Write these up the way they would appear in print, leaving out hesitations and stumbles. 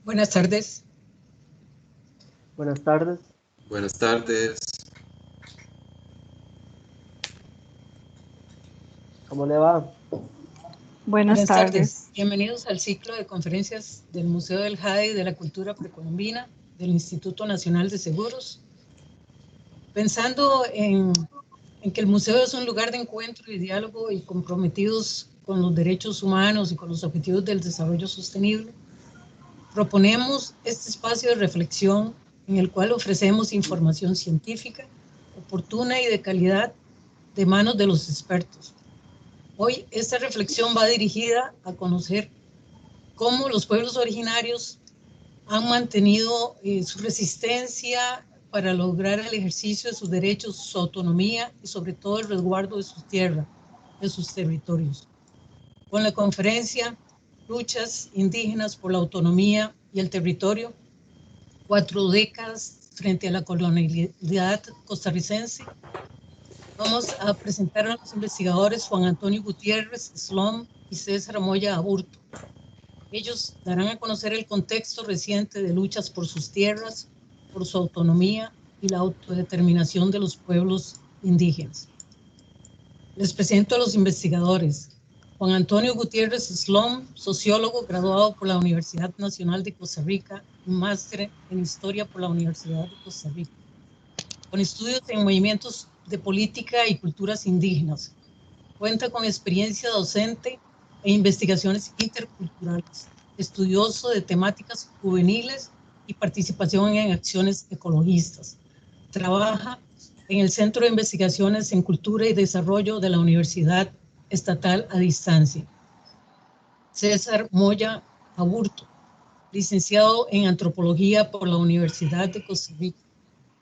Buenas tardes. Buenas tardes. Buenas tardes. ¿Cómo le va? Buenas tardes. Bienvenidos al ciclo de conferencias del Museo del Jade y de la Cultura Precolombina del Instituto Nacional de Seguros. Pensando en que el museo es un lugar de encuentro y diálogo y comprometidos con los derechos humanos y con los objetivos del desarrollo sostenible, proponemos este espacio de reflexión en el cual ofrecemos información científica, oportuna y de calidad de manos de los expertos. Hoy esta reflexión va dirigida a conocer cómo los pueblos originarios han mantenido su resistencia para lograr el ejercicio de sus derechos, su autonomía y sobre todo el resguardo de su tierra, de sus territorios. Con la conferencia Luchas indígenas por la autonomía y el territorio, 4 décadas frente a la colonialidad costarricense, vamos a presentar a los investigadores Juan Antonio Gutiérrez Slom y César Moya Aburto. Ellos darán a conocer el contexto reciente de luchas por sus tierras, por su autonomía y la autodeterminación de los pueblos indígenas. Les presento a los investigadores. Juan Antonio Gutiérrez Slom, sociólogo graduado por la Universidad Nacional de Costa Rica y máster en Historia por la Universidad de Costa Rica, con estudios en movimientos de política y culturas indígenas. Cuenta con experiencia docente e investigaciones interculturales, estudioso de temáticas juveniles y participación en acciones ecologistas. Trabaja en el Centro de Investigaciones en Cultura y Desarrollo de la Universidad Estatal a Distancia. César Moya Aburto, licenciado en Antropología por la Universidad de Costa Rica.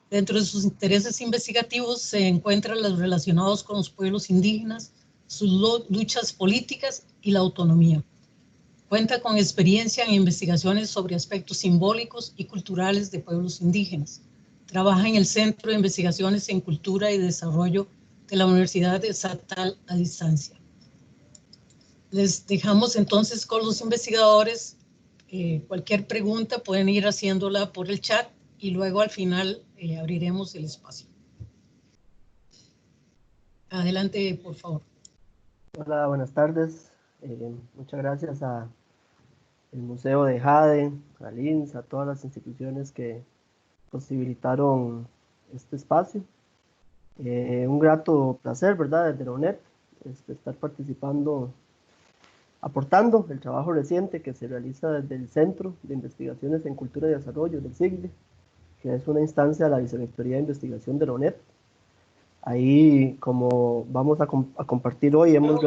Dentro de sus intereses investigativos se encuentran los relacionados con los pueblos indígenas, sus luchas políticas y la autonomía. Cuenta con experiencia en investigaciones sobre aspectos simbólicos y culturales de pueblos indígenas. Trabaja en el Centro de Investigaciones en Cultura y Desarrollo de la Universidad Estatal a Distancia. Les dejamos entonces con los investigadores. Cualquier pregunta pueden ir haciéndola por el chat y luego al final abriremos el espacio. Adelante, por favor. Hola, buenas tardes. Muchas gracias al Museo de Jade, al INS, a todas las instituciones que posibilitaron este espacio. Un grato placer, ¿verdad?, desde la UNED, estar participando, aportando el trabajo reciente que se realiza desde el Centro de Investigaciones en Cultura y Desarrollo del SIGDE, que es una instancia de la Vicerrectoría de Investigación de la UNED. Ahí, como vamos a compartir hoy, hemos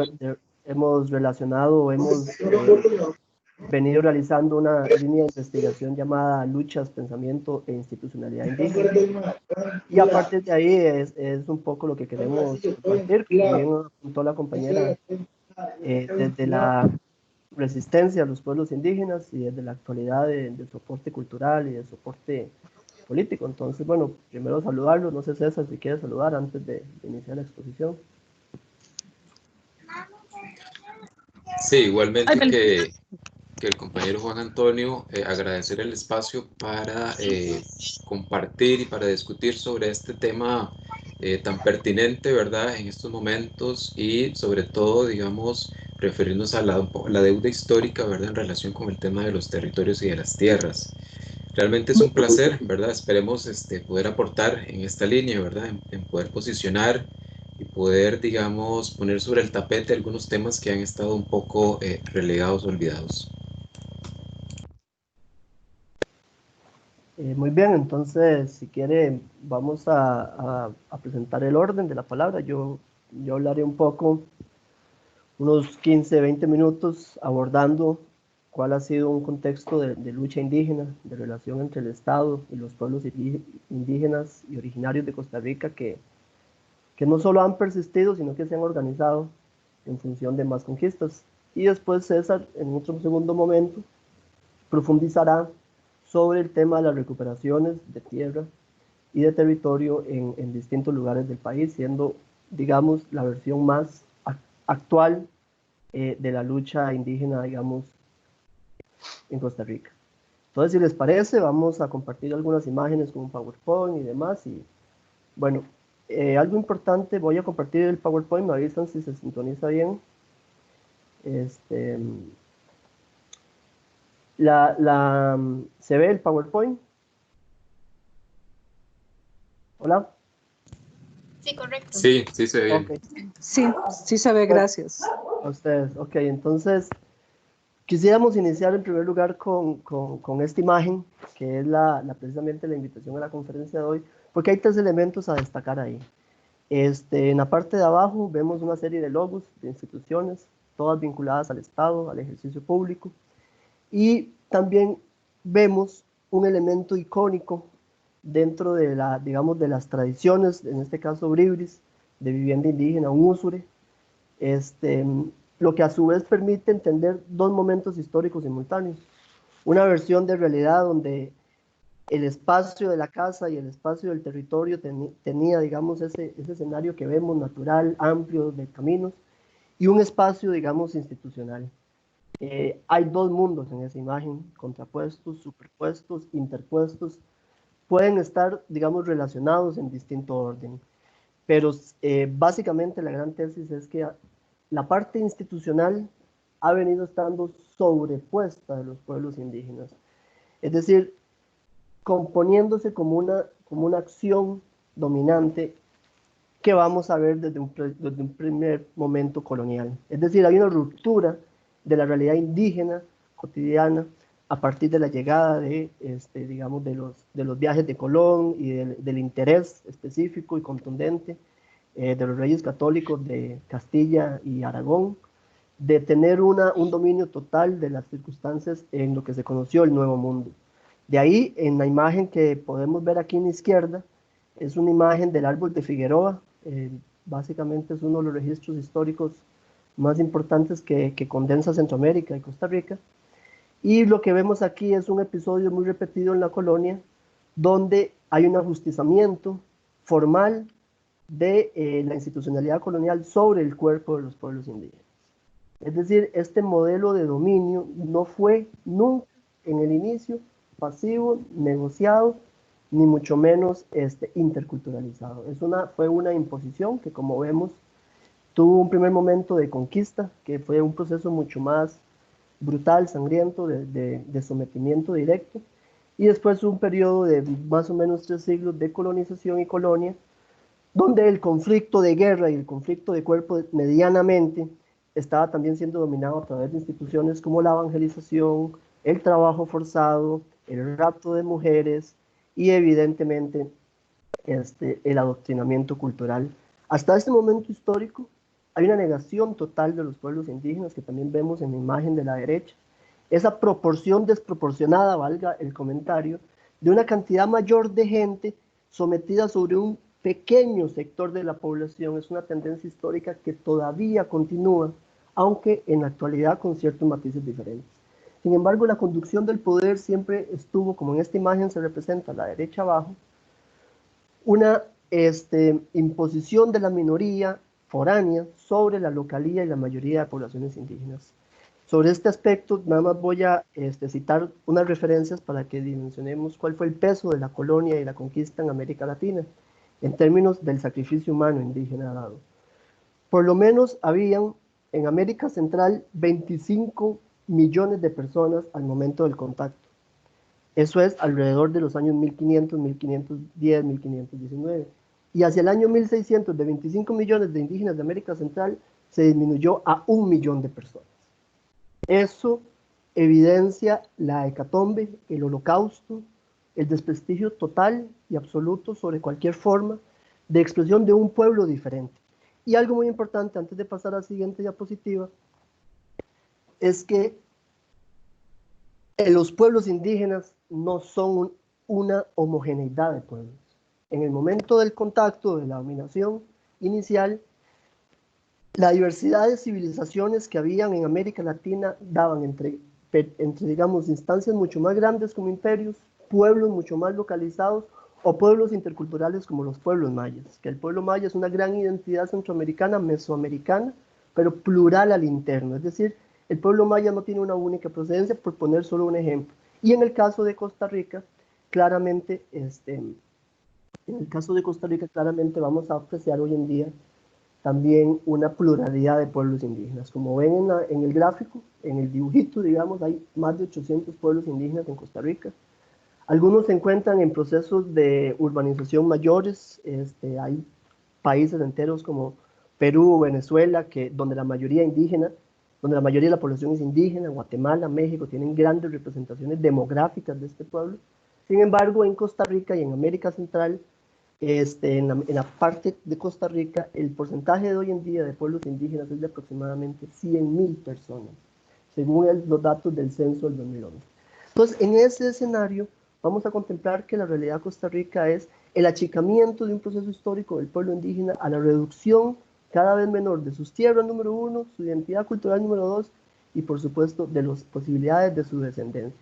venido realizando una línea de investigación llamada Luchas, Pensamiento e Institucionalidad Indígena. Y a partir de ahí es un poco lo que queremos compartir, que también apuntó la compañera, desde la resistencia a los pueblos indígenas y desde la actualidad del soporte cultural y del soporte político. Entonces, bueno, primero saludarlos. No sé, César, si quieres saludar antes de iniciar la exposición. Sí, igualmente que el compañero Juan Antonio, agradecer el espacio para compartir y para discutir sobre este tema tan pertinente, ¿verdad?, en estos momentos, y sobre todo, digamos, referirnos a la deuda histórica, ¿verdad?, en relación con el tema de los territorios y de las tierras. Realmente es un placer, ¿verdad? Esperemos poder aportar en esta línea, ¿verdad?, en poder posicionar y poder, digamos, poner sobre el tapete algunos temas que han estado un poco relegados o olvidados. Muy bien, entonces, si quiere, vamos a presentar el orden de la palabra. Yo hablaré un poco, unos 15, 20 minutos, abordando cuál ha sido un contexto de lucha indígena, de relación entre el Estado y los pueblos indígenas y originarios de Costa Rica, que no solo han persistido, sino que se han organizado en función de más conquistas. Y después César, en otro segundo momento, profundizará sobre el tema de las recuperaciones de tierra y de territorio en distintos lugares del país, siendo, digamos, la versión más actual de la lucha indígena, digamos, en Costa Rica. Entonces, si les parece, vamos a compartir algunas imágenes con un PowerPoint y demás. Y bueno, algo importante, voy a compartir el PowerPoint, me avisan si se sintoniza bien. ¿Se ve el PowerPoint? ¿Hola? Sí, correcto. Sí, sí se ve bien. Okay. Sí, sí se ve, gracias. A ustedes, ok, entonces quisiéramos iniciar en primer lugar con esta imagen, que es precisamente la invitación a la conferencia de hoy, porque hay 3 elementos a destacar ahí. En la parte de abajo vemos una serie de logos de instituciones, todas vinculadas al Estado, al ejercicio público, y también vemos un elemento icónico dentro de digamos, de las tradiciones, en este caso bribris, de vivienda indígena, un usure, lo que a su vez permite entender 2 momentos históricos simultáneos. Una versión de realidad donde el espacio de la casa y el espacio del territorio tenía, digamos, ese escenario que vemos natural, amplio, de caminos, y un espacio, digamos, institucional. Hay 2 mundos en esa imagen, contrapuestos, superpuestos, interpuestos, pueden estar, digamos, relacionados en distinto orden, pero básicamente la gran tesis es que la parte institucional ha venido estando sobrepuesta de los pueblos indígenas, es decir, componiéndose como una acción dominante que vamos a ver desde un primer momento colonial. Es decir, hay una ruptura de la realidad indígena cotidiana a partir de la llegada digamos, de los viajes de Colón y del interés específico y contundente de los reyes católicos de Castilla y Aragón, de tener un dominio total de las circunstancias en lo que se conoció el Nuevo Mundo. De ahí, en la imagen que podemos ver aquí en la izquierda, es una imagen del árbol de Figueroa. Básicamente es uno de los registros históricos más importantes que condensa Centroamérica y Costa Rica. Y lo que vemos aquí es un episodio muy repetido en la colonia, donde hay un ajustizamiento formal de la institucionalidad colonial sobre el cuerpo de los pueblos indígenas. Es decir, este modelo de dominio no fue nunca en el inicio pasivo, negociado, ni mucho menos interculturalizado. Fue una imposición que, como vemos, tuvo un primer momento de conquista, que fue un proceso mucho más brutal, sangriento, de sometimiento directo, y después un periodo de más o menos 3 siglos de colonización y colonia, donde el conflicto de guerra y el conflicto de cuerpo medianamente estaba también siendo dominado a través de instituciones como la evangelización, el trabajo forzado, el rapto de mujeres y evidentemente el adoctrinamiento cultural. Hasta este momento histórico hay una negación total de los pueblos indígenas, que también vemos en la imagen de la derecha, esa proporción desproporcionada, valga el comentario, de una cantidad mayor de gente sometida sobre un pequeño sector de la población. Es una tendencia histórica que todavía continúa, aunque en la actualidad con ciertos matices diferentes. Sin embargo, la conducción del poder siempre estuvo, como en esta imagen se representa a la derecha abajo, una imposición de la minoría foránea sobre la localía y la mayoría de poblaciones indígenas. Sobre este aspecto, nada más voy a citar unas referencias para que dimensionemos cuál fue el peso de la colonia y la conquista en América Latina, en términos del sacrificio humano indígena dado. Por lo menos habían en América Central 25 millones de personas al momento del contacto. Eso es alrededor de los años 1500, 1510, 1519. Y hacia el año 1600, de 25 millones de indígenas de América Central, se disminuyó a 1 millón de personas. Eso evidencia la hecatombe, el holocausto, el desprestigio total y absoluto sobre cualquier forma de expresión de un pueblo diferente. Y algo muy importante, antes de pasar a la siguiente diapositiva, es que los pueblos indígenas no son una homogeneidad de pueblos. En el momento del contacto, de la dominación inicial, la diversidad de civilizaciones que habían en América Latina daban entre digamos, instancias mucho más grandes como imperios, pueblos mucho más localizados o pueblos interculturales como los pueblos mayas, que el pueblo maya es una gran identidad centroamericana, mesoamericana, pero plural al interno, es decir, el pueblo maya no tiene una única procedencia, por poner solo un ejemplo, Y en el caso de Costa Rica, claramente, vamos a apreciar hoy en día también una pluralidad de pueblos indígenas. Como ven en el gráfico, en el dibujito, digamos, hay más de 800 pueblos indígenas en Costa Rica. Algunos se encuentran en procesos de urbanización mayores. Hay países enteros como Perú, Venezuela, donde la mayoría de la población es indígena. Guatemala, México, tienen grandes representaciones demográficas de este pueblo. Sin embargo, en Costa Rica y en América Central, en la parte de Costa Rica, el porcentaje de hoy en día de pueblos indígenas es de aproximadamente 100.000 personas, según los datos del censo del 2011. Entonces, en ese escenario, vamos a contemplar que la realidad de Costa Rica es el achicamiento de un proceso histórico del pueblo indígena a la reducción cada vez menor de sus tierras, número 1, su identidad cultural, número 2, y por supuesto de las posibilidades de su descendencia.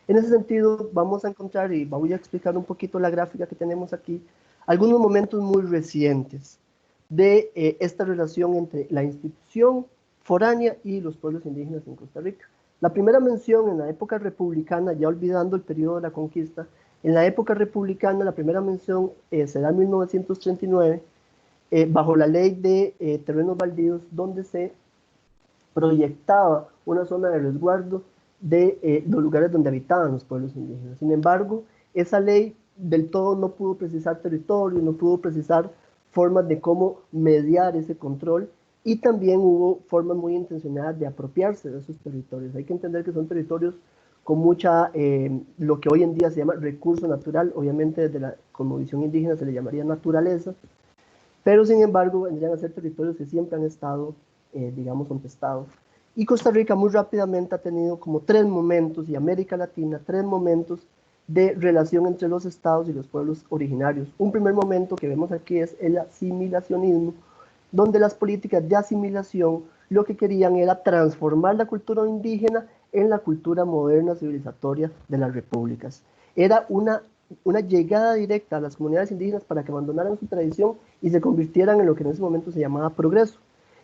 En ese sentido, vamos a encontrar, y voy a explicar un poquito la gráfica que tenemos aquí, algunos momentos muy recientes de esta relación entre la institución foránea y los pueblos indígenas en Costa Rica. La primera mención en la época republicana, ya olvidando el periodo de la conquista, en la época republicana la primera mención se da en 1939, bajo la ley de terrenos baldíos, donde se proyectaba una zona de resguardo de los lugares donde habitaban los pueblos indígenas. Sin embargo, esa ley del todo no pudo precisar territorio, no pudo precisar formas de cómo mediar ese control, y también hubo formas muy intencionadas de apropiarse de esos territorios. Hay que entender que son territorios con mucha, lo que hoy en día se llama recurso natural. Obviamente desde la cosmovisión indígena se le llamaría naturaleza, pero sin embargo vendrían a ser territorios que siempre han estado, digamos, contestados. Y Costa Rica muy rápidamente ha tenido como 3 momentos, y América Latina, 3 momentos de relación entre los estados y los pueblos originarios. Un primer momento que vemos aquí es el asimilacionismo, donde las políticas de asimilación lo que querían era transformar la cultura indígena en la cultura moderna civilizatoria de las repúblicas. Era una llegada directa a las comunidades indígenas para que abandonaran su tradición y se convirtieran en lo que en ese momento se llamaba progreso.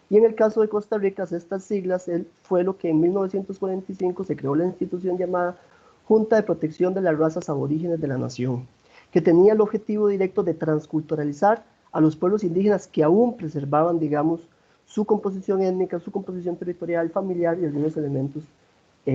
Y en el caso de Costa Rica, estas siglas fue lo que en 1945 se creó la institución llamada Junta de Protección de las Razas Aborígenes de la Nación, que tenía el objetivo directo de transculturalizar a los pueblos indígenas que aún preservaban, digamos, su composición étnica, su composición territorial, familiar y algunos elementos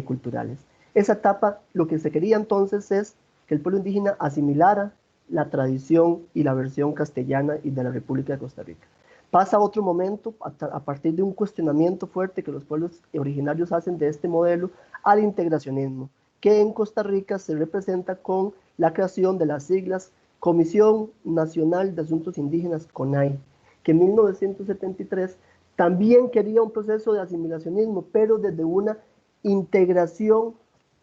culturales. Esa etapa, lo que se quería entonces es que el pueblo indígena asimilara la tradición y la versión castellana y de la República de Costa Rica. Pasa otro momento, a partir de un cuestionamiento fuerte que los pueblos originarios hacen de este modelo, al integracionismo, que en Costa Rica se representa con la creación de las siglas Comisión Nacional de Asuntos Indígenas, CONAI, que en 1973 también quería un proceso de asimilacionismo, pero desde una integración,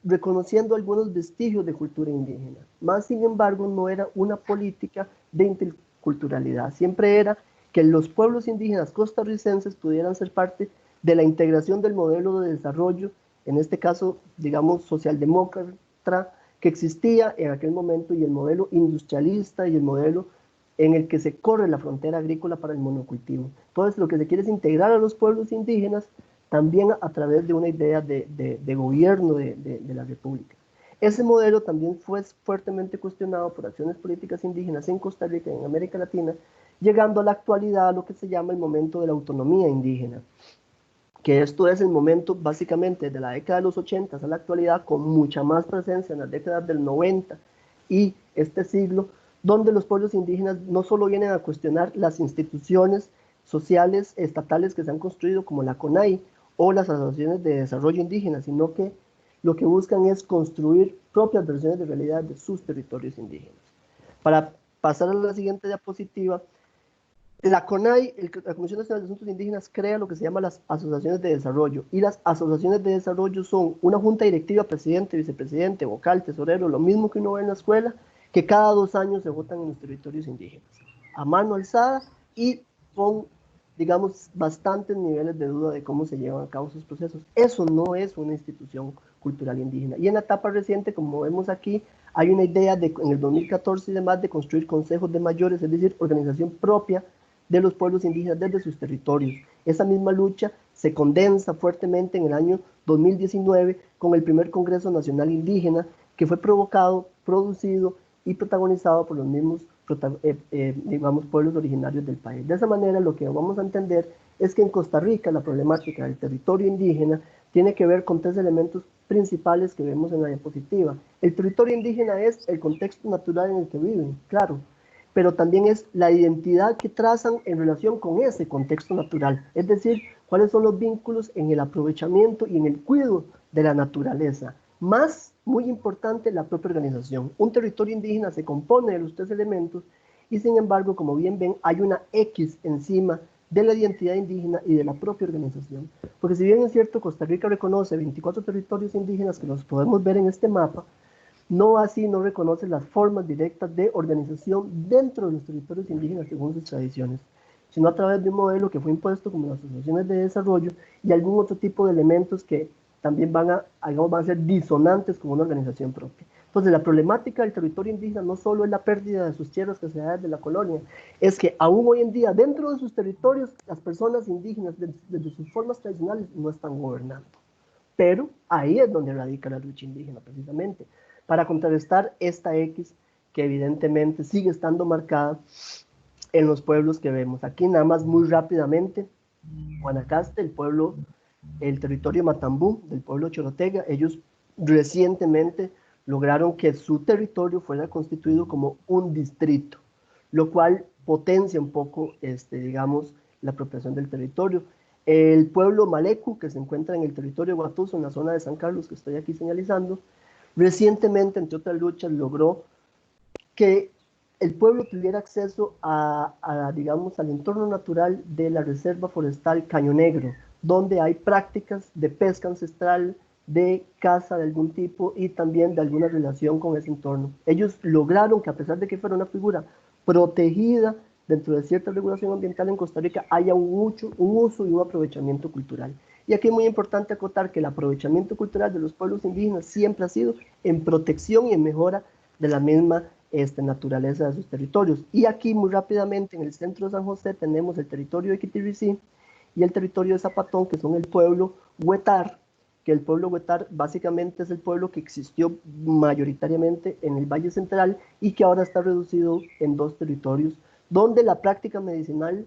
reconociendo algunos vestigios de cultura indígena. Más sin embargo, no era una política de interculturalidad, siempre era que los pueblos indígenas costarricenses pudieran ser parte de la integración del modelo de desarrollo, en este caso, digamos, socialdemócrata, que existía en aquel momento, y el modelo industrialista y el modelo en el que se corre la frontera agrícola para el monocultivo. Entonces, lo que se quiere es integrar a los pueblos indígenas también a través de una idea de gobierno de la República. Ese modelo también fue fuertemente cuestionado por acciones políticas indígenas en Costa Rica y en América Latina, llegando a la actualidad a lo que se llama el momento de la autonomía indígena, que esto es el momento básicamente de la década de los 80 a la actualidad, con mucha más presencia en las décadas del 90 y este siglo, donde los pueblos indígenas no solo vienen a cuestionar las instituciones sociales estatales que se han construido como la CONAI o las asociaciones de desarrollo indígena, sino que lo que buscan es construir propias versiones de realidad de sus territorios indígenas. Para pasar a la siguiente diapositiva, la CONAI, la Comisión Nacional de Asuntos Indígenas, crea lo que se llama las asociaciones de desarrollo, y las asociaciones de desarrollo son una junta directiva, presidente, vicepresidente, vocal, tesorero, lo mismo que uno ve en la escuela, que cada 2 años se votan en los territorios indígenas, a mano alzada y con, digamos, bastantes niveles de duda de cómo se llevan a cabo sus procesos. Eso no es una institución cultural indígena. Y en la etapa reciente, como vemos aquí, hay una idea en el 2014 y demás de construir consejos de mayores, es decir, organización propia de los pueblos indígenas desde sus territorios. Esa misma lucha se condensa fuertemente en el año 2019 con el primer Congreso Nacional Indígena, que fue provocado, producido y protagonizado por los mismos, digamos, pueblos originarios del país. De esa manera, lo que vamos a entender es que en Costa Rica la problemática del territorio indígena tiene que ver con 3 elementos principales que vemos en la diapositiva. El territorio indígena es el contexto natural en el que viven, claro, pero también es la identidad que trazan en relación con ese contexto natural, es decir, cuáles son los vínculos en el aprovechamiento y en el cuidado de la naturaleza. Más, muy importante, la propia organización. Un territorio indígena se compone de los 3 elementos y sin embargo, como bien ven, hay una X encima de la identidad indígena y de la propia organización. Porque si bien es cierto, Costa Rica reconoce 24 territorios indígenas que los podemos ver en este mapa, no así no reconoce las formas directas de organización dentro de los territorios indígenas según sus tradiciones, sino a través de un modelo que fue impuesto como las asociaciones de desarrollo y algún otro tipo de elementos que también van a ser disonantes con una organización propia. Entonces, la problemática del territorio indígena no solo es la pérdida de sus tierras que se da desde la colonia, es que aún hoy en día, dentro de sus territorios, las personas indígenas, desde sus formas tradicionales, no están gobernando. Pero ahí es donde radica la lucha indígena, precisamente, para contrarrestar esta X que evidentemente sigue estando marcada en los pueblos que vemos. Aquí nada más muy rápidamente, Guanacaste, el territorio Matambú, del pueblo Chorotega, ellos recientemente lograron que su territorio fuera constituido como un distrito, lo cual potencia un poco, digamos, la apropiación del territorio. El pueblo Malecu, que se encuentra en el territorio de Guatuso, en la zona de San Carlos, que estoy aquí señalizando, recientemente, entre otras luchas, logró que el pueblo tuviera acceso digamos, al entorno natural de la Reserva Forestal Caño Negro, donde hay prácticas de pesca ancestral, de caza de algún tipo y también de alguna relación con ese entorno. Ellos lograron que, a pesar de que fuera una figura protegida dentro de cierta regulación ambiental en Costa Rica, haya un uso y un aprovechamiento cultural. Y aquí es muy importante acotar que el aprovechamiento cultural de los pueblos indígenas siempre ha sido en protección y en mejora de la misma naturaleza de sus territorios. Y aquí muy rápidamente en el centro de San José tenemos el territorio de Quitiricí y el territorio de Zapatón, que son el pueblo Huetar, que el pueblo Huetar básicamente es el pueblo que existió mayoritariamente en el Valle Central y que ahora está reducido en 2 territorios, donde la práctica medicinal,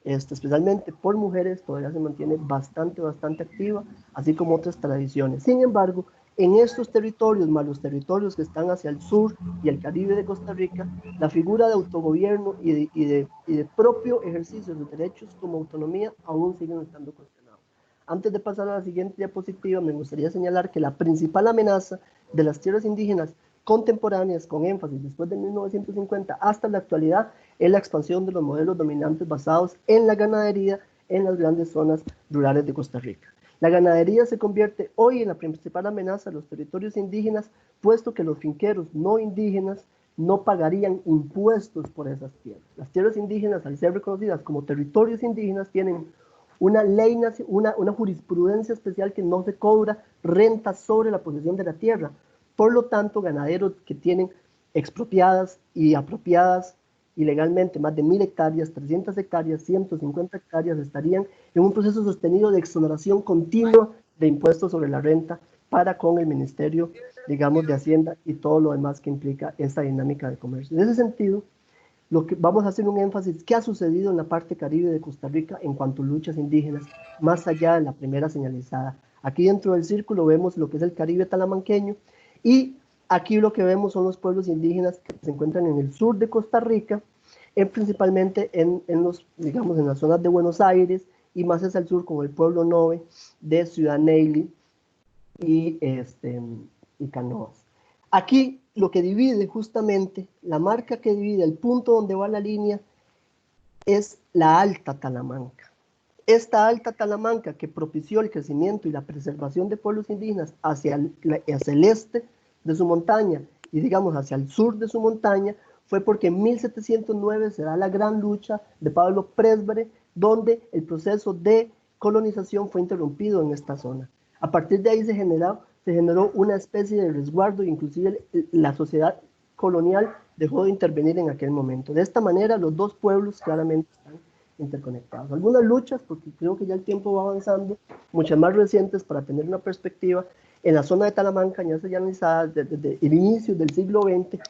especialmente por mujeres, todavía se mantiene bastante activa, así como otras tradiciones. Sin embargo, en estos territorios, más los territorios que están hacia el sur y el Caribe de Costa Rica, la figura de autogobierno y de propio ejercicio de los derechos como autonomía aún siguen estando cuestionados. Antes de pasar a la siguiente diapositiva, me gustaría señalar que la principal amenaza de las tierras indígenas contemporáneas, con énfasis después de 1950 hasta la actualidad, es la expansión de los modelos dominantes basados en la ganadería en las grandes zonas rurales de Costa Rica. La ganadería se convierte hoy en la principal amenaza de los territorios indígenas, puesto que los finqueros no indígenas no pagarían impuestos por esas tierras. Las tierras indígenas, al ser reconocidas como territorios indígenas, tienen una ley, una jurisprudencia especial que no se cobra renta sobre la posesión de la tierra. Por lo tanto, ganaderos que tienen expropiadas y apropiadas ilegalmente más de 1000 hectáreas, 300 hectáreas, 150 hectáreas estarían en un proceso sostenido de exoneración continua de impuestos sobre la renta para con el Ministerio, digamos, de Hacienda y todo lo demás que implica esta dinámica de comercio. En ese sentido, lo que vamos a hacer un énfasis, ¿qué ha sucedido en la parte caribe de Costa Rica en cuanto a luchas indígenas, más allá de la primera señalizada? Aquí dentro del círculo vemos lo que es el Caribe talamanqueño y aquí lo que vemos son los pueblos indígenas que se encuentran en el sur de Costa Rica, principalmente en las zonas de Buenos Aires y más hacia el sur como el pueblo Nove de Ciudad Neyli y Canoas. Aquí lo que divide justamente, la marca que divide, el punto donde va la línea, es la Alta Talamanca. Esta Alta Talamanca que propició el crecimiento y la preservación de pueblos indígenas hacia el este de su montaña y digamos hacia el sur de su montaña, fue porque en 1709 se da la gran lucha de Pablo Presbre, donde el proceso de colonización fue interrumpido en esta zona. A partir de ahí se generó una especie de resguardo, inclusive la sociedad colonial dejó de intervenir en aquel momento. De esta manera, los 2 pueblos claramente están interconectados. Algunas luchas, porque creo que ya el tiempo va avanzando, muchas más recientes para tener una perspectiva, en la zona de Talamanca, ya analizada desde el inicio del siglo XX,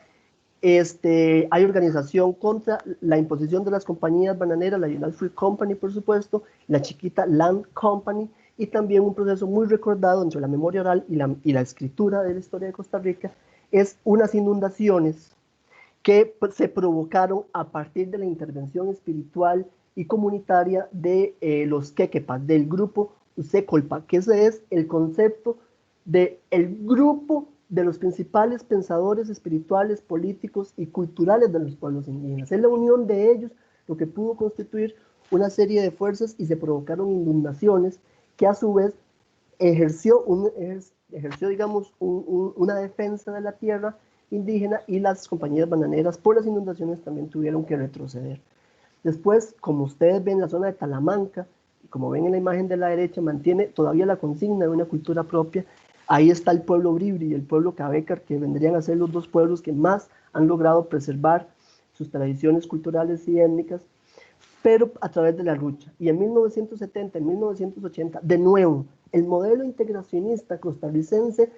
hay organización contra la imposición de las compañías bananeras, la United Fruit Company, por supuesto, la chiquita Land Company, y también un proceso muy recordado entre la memoria oral y la escritura de la historia de Costa Rica, es unas inundaciones que se provocaron a partir de la intervención espiritual y comunitaria de los quequepas, del grupo Usecolpa, que ese es el concepto del grupo de los principales pensadores espirituales, políticos y culturales de los pueblos indígenas. Es la unión de ellos lo que pudo constituir una serie de fuerzas y se provocaron inundaciones que a su vez ejerció digamos, una defensa de la tierra indígena, y las compañías bananeras por las inundaciones también tuvieron que retroceder. Después, como ustedes ven, la zona de Talamanca, y como ven en la imagen de la derecha, mantiene todavía la consigna de una cultura propia. Ahí está el pueblo Bribri y el pueblo Cabecar, que vendrían a ser los dos pueblos que más han logrado preservar sus tradiciones culturales y étnicas, pero a través de la lucha. Y en 1970, en 1980, de nuevo, el modelo integracionista costarricense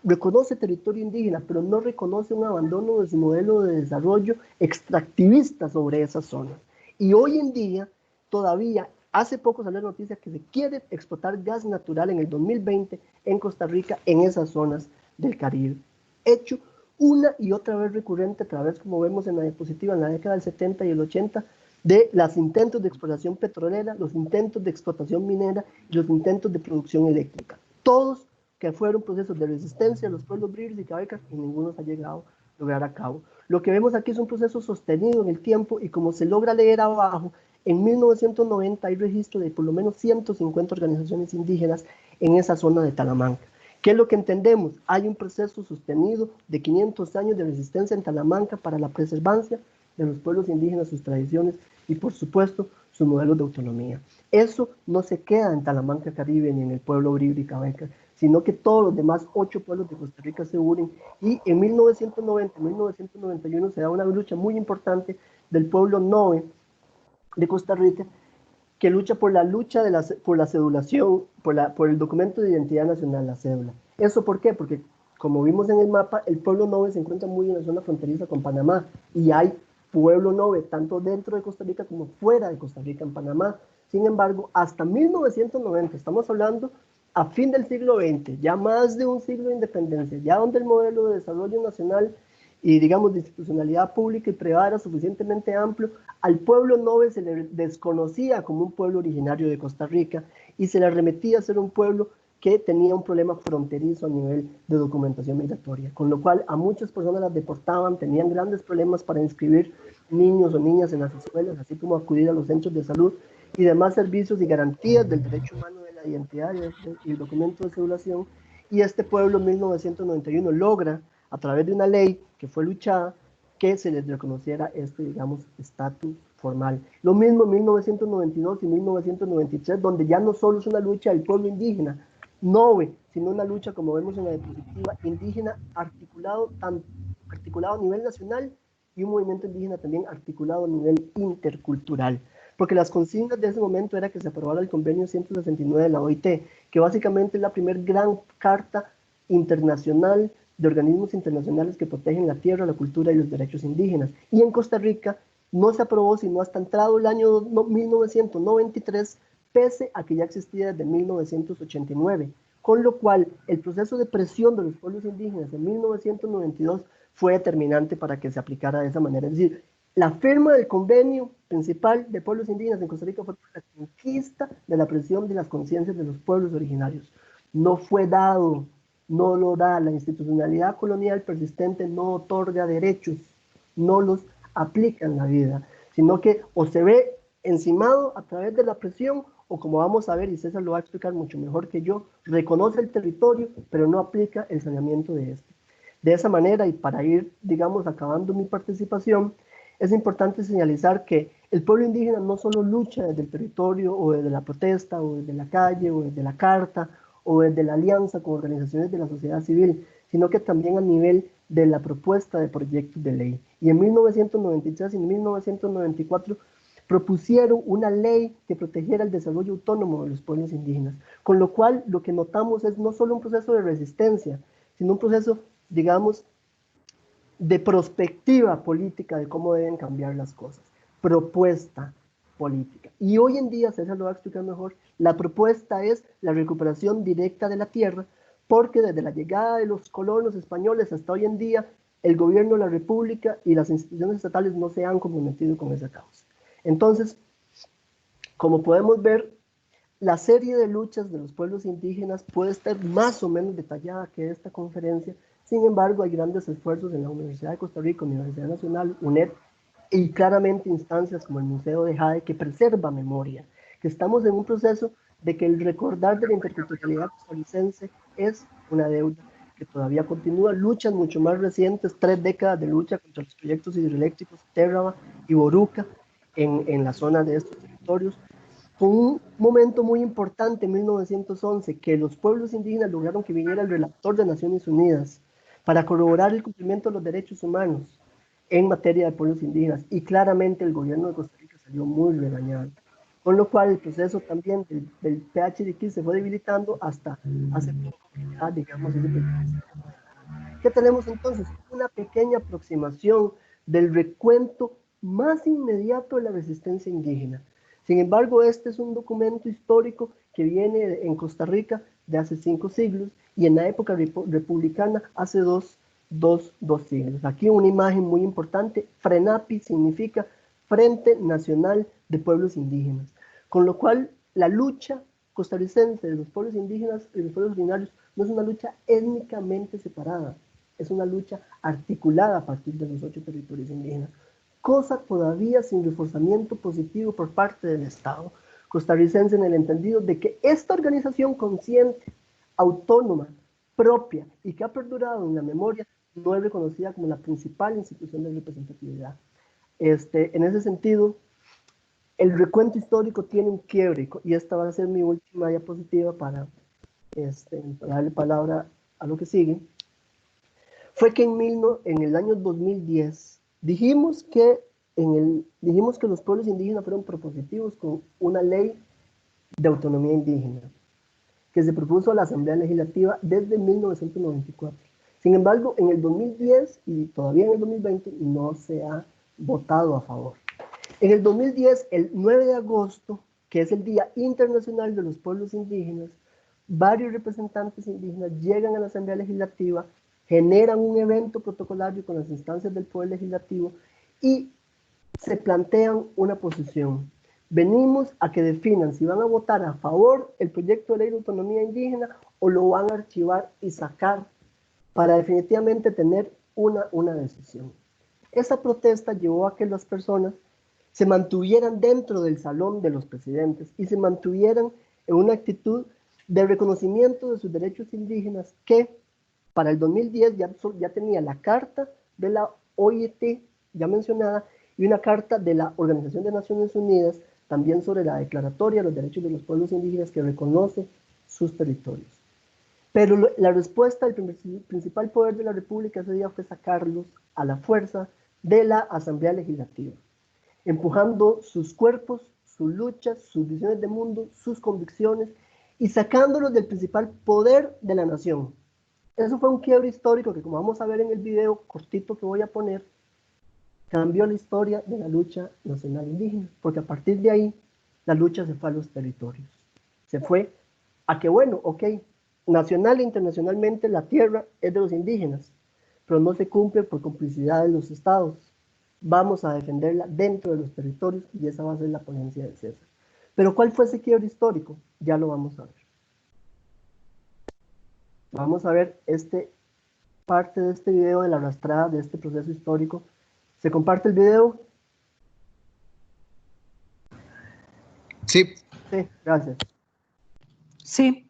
reconoce territorio indígena, pero no reconoce un abandono de su modelo de desarrollo extractivista sobre esas zonas. Y hoy en día, todavía, hace poco salió la noticia que se quiere explotar gas natural en el 2020 en Costa Rica, en esas zonas del Caribe. Hecho una y otra vez recurrente a través, como vemos en la diapositiva, en la década del 70 y el 80, de los intentos de exploración petrolera, los intentos de explotación minera y los intentos de producción eléctrica. Todos que fueron procesos de resistencia a los pueblos bribris y cabecas, y ninguno se ha llegado a lograr a cabo. Lo que vemos aquí es un proceso sostenido en el tiempo, y como se logra leer abajo, en 1990 hay registro de por lo menos 150 organizaciones indígenas en esa zona de Talamanca. ¿Qué es lo que entendemos? Hay un proceso sostenido de 500 años de resistencia en Talamanca para la preservancia de los pueblos indígenas, sus tradiciones y, por supuesto, sus modelos de autonomía. Eso no se queda en Talamanca Caribe ni en el pueblo bribri y cabeca, sino que todos los demás 8 pueblos de Costa Rica se unen, y en 1990, 1991 se da una lucha muy importante del pueblo Noe de Costa Rica, que lucha por la cedulación, por el documento de identidad nacional, la cédula. ¿Eso por qué? Porque, como vimos en el mapa, el pueblo Noe se encuentra muy en la zona fronteriza con Panamá, y hay pueblo Noe tanto dentro de Costa Rica como fuera de Costa Rica, en Panamá. Sin embargo, hasta 1990, estamos hablando a fin del siglo XX, ya más de un siglo de independencia, ya donde el modelo de desarrollo nacional y, digamos, de institucionalidad pública y privada era suficientemente amplio, al pueblo Noe se le desconocía como un pueblo originario de Costa Rica, y se le remitía a ser un pueblo que tenía un problema fronterizo a nivel de documentación migratoria, con lo cual a muchas personas las deportaban, tenían grandes problemas para inscribir niños o niñas en las escuelas, así como acudir a los centros de salud y demás servicios y garantías del derecho humano de la identidad y el documento de cedulación. Y este pueblo en 1991 logra, a través de una ley que fue luchada, que se les reconociera digamos, estatus formal. Lo mismo en 1992 y 1993, donde ya no solo es una lucha del pueblo indígena, Noe, sino una lucha, como vemos en la diapositiva, indígena articulado a nivel nacional, y un movimiento indígena también articulado a nivel intercultural. Porque las consignas de ese momento era que se aprobara el convenio 169 de la OIT, que básicamente es la primera gran carta internacional de organismos internacionales que protegen la tierra, la cultura y los derechos indígenas. Y en Costa Rica no se aprobó sino hasta entrado el año 1993, pese a que ya existía desde 1989. Con lo cual, el proceso de presión de los pueblos indígenas en 1992 fue determinante para que se aplicara de esa manera. Es decir, la firma del convenio principal de pueblos indígenas en Costa Rica fue por la conquista de la presión de las conciencias de los pueblos originarios. No fue dado, no lo da. La institucionalidad colonial persistente no otorga derechos, no los aplica en la vida, sino que o se ve encimado a través de la presión, o, como vamos a ver, y César lo va a explicar mucho mejor que yo, reconoce el territorio, pero no aplica el saneamiento de este. De esa manera, y para ir, digamos, acabando mi participación, es importante señalizar que el pueblo indígena no solo lucha desde el territorio, o desde la protesta, o desde la calle, o desde la carta, o desde la alianza con organizaciones de la sociedad civil, sino que también a nivel de la propuesta de proyectos de ley. Y en 1993 y en 1994 propusieron una ley que protegiera el desarrollo autónomo de los pueblos indígenas, con lo cual lo que notamos es no solo un proceso de resistencia, sino un proceso, digamos, de prospectiva política de cómo deben cambiar las cosas, propuesta política. Y hoy en día, César lo va a explicar mejor, la propuesta es la recuperación directa de la tierra, porque desde la llegada de los colonos españoles hasta hoy en día, el gobierno de la República y las instituciones estatales no se han comprometido con esa causa. Entonces, como podemos ver, la serie de luchas de los pueblos indígenas puede estar más o menos detallada que esta conferencia. Sin embargo, hay grandes esfuerzos en la Universidad de Costa Rica, Universidad Nacional, UNED, y claramente instancias como el Museo de Jade que preserva memoria, que estamos en un proceso de que el recordar de la interculturalidad costarricense es una deuda que todavía continúa. Luchas mucho más recientes, 3 décadas de lucha contra los proyectos hidroeléctricos Terraba y Boruca en la zona de estos territorios. Fue un momento muy importante en 1911 que los pueblos indígenas lograron que viniera el relator de Naciones Unidas para corroborar el cumplimiento de los derechos humanos en materia de pueblos indígenas, y claramente el gobierno de Costa Rica salió muy regañado, con lo cual el proceso también del PHDQ se fue debilitando hasta hace poco que ya, digamos, ese proyecto. ¿Qué tenemos entonces? Una pequeña aproximación del recuento más inmediato de la resistencia indígena. Sin embargo, este es un documento histórico que viene en Costa Rica de hace 5 siglos y en la época republicana hace dos siglos. Aquí una imagen muy importante, FRENAPI significa Frente Nacional de Pueblos Indígenas, con lo cual la lucha costarricense de los pueblos indígenas y los pueblos originarios no es una lucha étnicamente separada, es una lucha articulada a partir de los 8 territorios indígenas, cosa todavía sin reforzamiento positivo por parte del Estado costarricense en el entendido de que esta organización consciente, autónoma, propia y que ha perdurado en la memoria no es reconocida como la principal institución de representatividad. En ese sentido, el recuento histórico tiene un quiebre y esta va a ser mi última diapositiva para darle palabra a lo que sigue. Fue que en el año 2010 dijimos que los pueblos indígenas fueron propositivos con una ley de autonomía indígena que se propuso a la Asamblea Legislativa desde 1994. Sin embargo, en el 2010 y todavía en el 2020 no se ha votado a favor. En el 2010, el 9 de agosto, que es el Día Internacional de los Pueblos Indígenas, varios representantes indígenas llegan a la Asamblea Legislativa, generan un evento protocolario con las instancias del Poder Legislativo y se plantean una posición. Venimos a que definan si van a votar a favor el proyecto de ley de autonomía indígena o lo van a archivar y sacar para definitivamente tener una decisión. Esa protesta llevó a que las personas se mantuvieran dentro del salón de los presidentes y se mantuvieran en una actitud de reconocimiento de sus derechos indígenas que para el 2010 ya tenía la carta de la OIT ya mencionada y una carta de la Organización de Naciones Unidas también sobre la declaratoria de los derechos de los pueblos indígenas que reconoce sus territorios. Pero la respuesta del principal poder de la República ese día fue sacarlos a la fuerza de la Asamblea Legislativa, empujando sus cuerpos, sus luchas, sus visiones de mundo, sus convicciones y sacándolos del principal poder de la nación. Eso fue un quiebre histórico que, como vamos a ver en el video cortito que voy a poner, cambió la historia de la lucha nacional indígena, porque a partir de ahí la lucha se fue a los territorios. Se fue a que, bueno, ok, nacional e internacionalmente la tierra es de los indígenas, pero no se cumple por complicidad de los estados. Vamos a defenderla dentro de los territorios y esa va a ser la ponencia de César. Pero ¿cuál fue ese quiebre histórico? Ya lo vamos a ver. Vamos a ver parte de este video de la arrastrada de este proceso histórico. ¿Se comparte el video? Sí. Sí, gracias. Sí.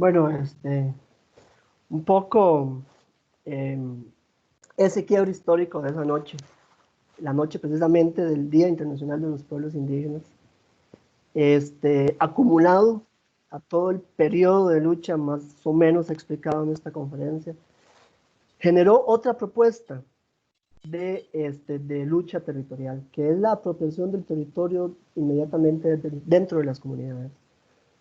Bueno, un poco ese quiebre histórico de esa noche, la noche precisamente del Día Internacional de los Pueblos Indígenas, acumulado a todo el periodo de lucha más o menos explicado en esta conferencia, generó otra propuesta de lucha territorial, que es la apropiación del territorio inmediatamente dentro de las comunidades.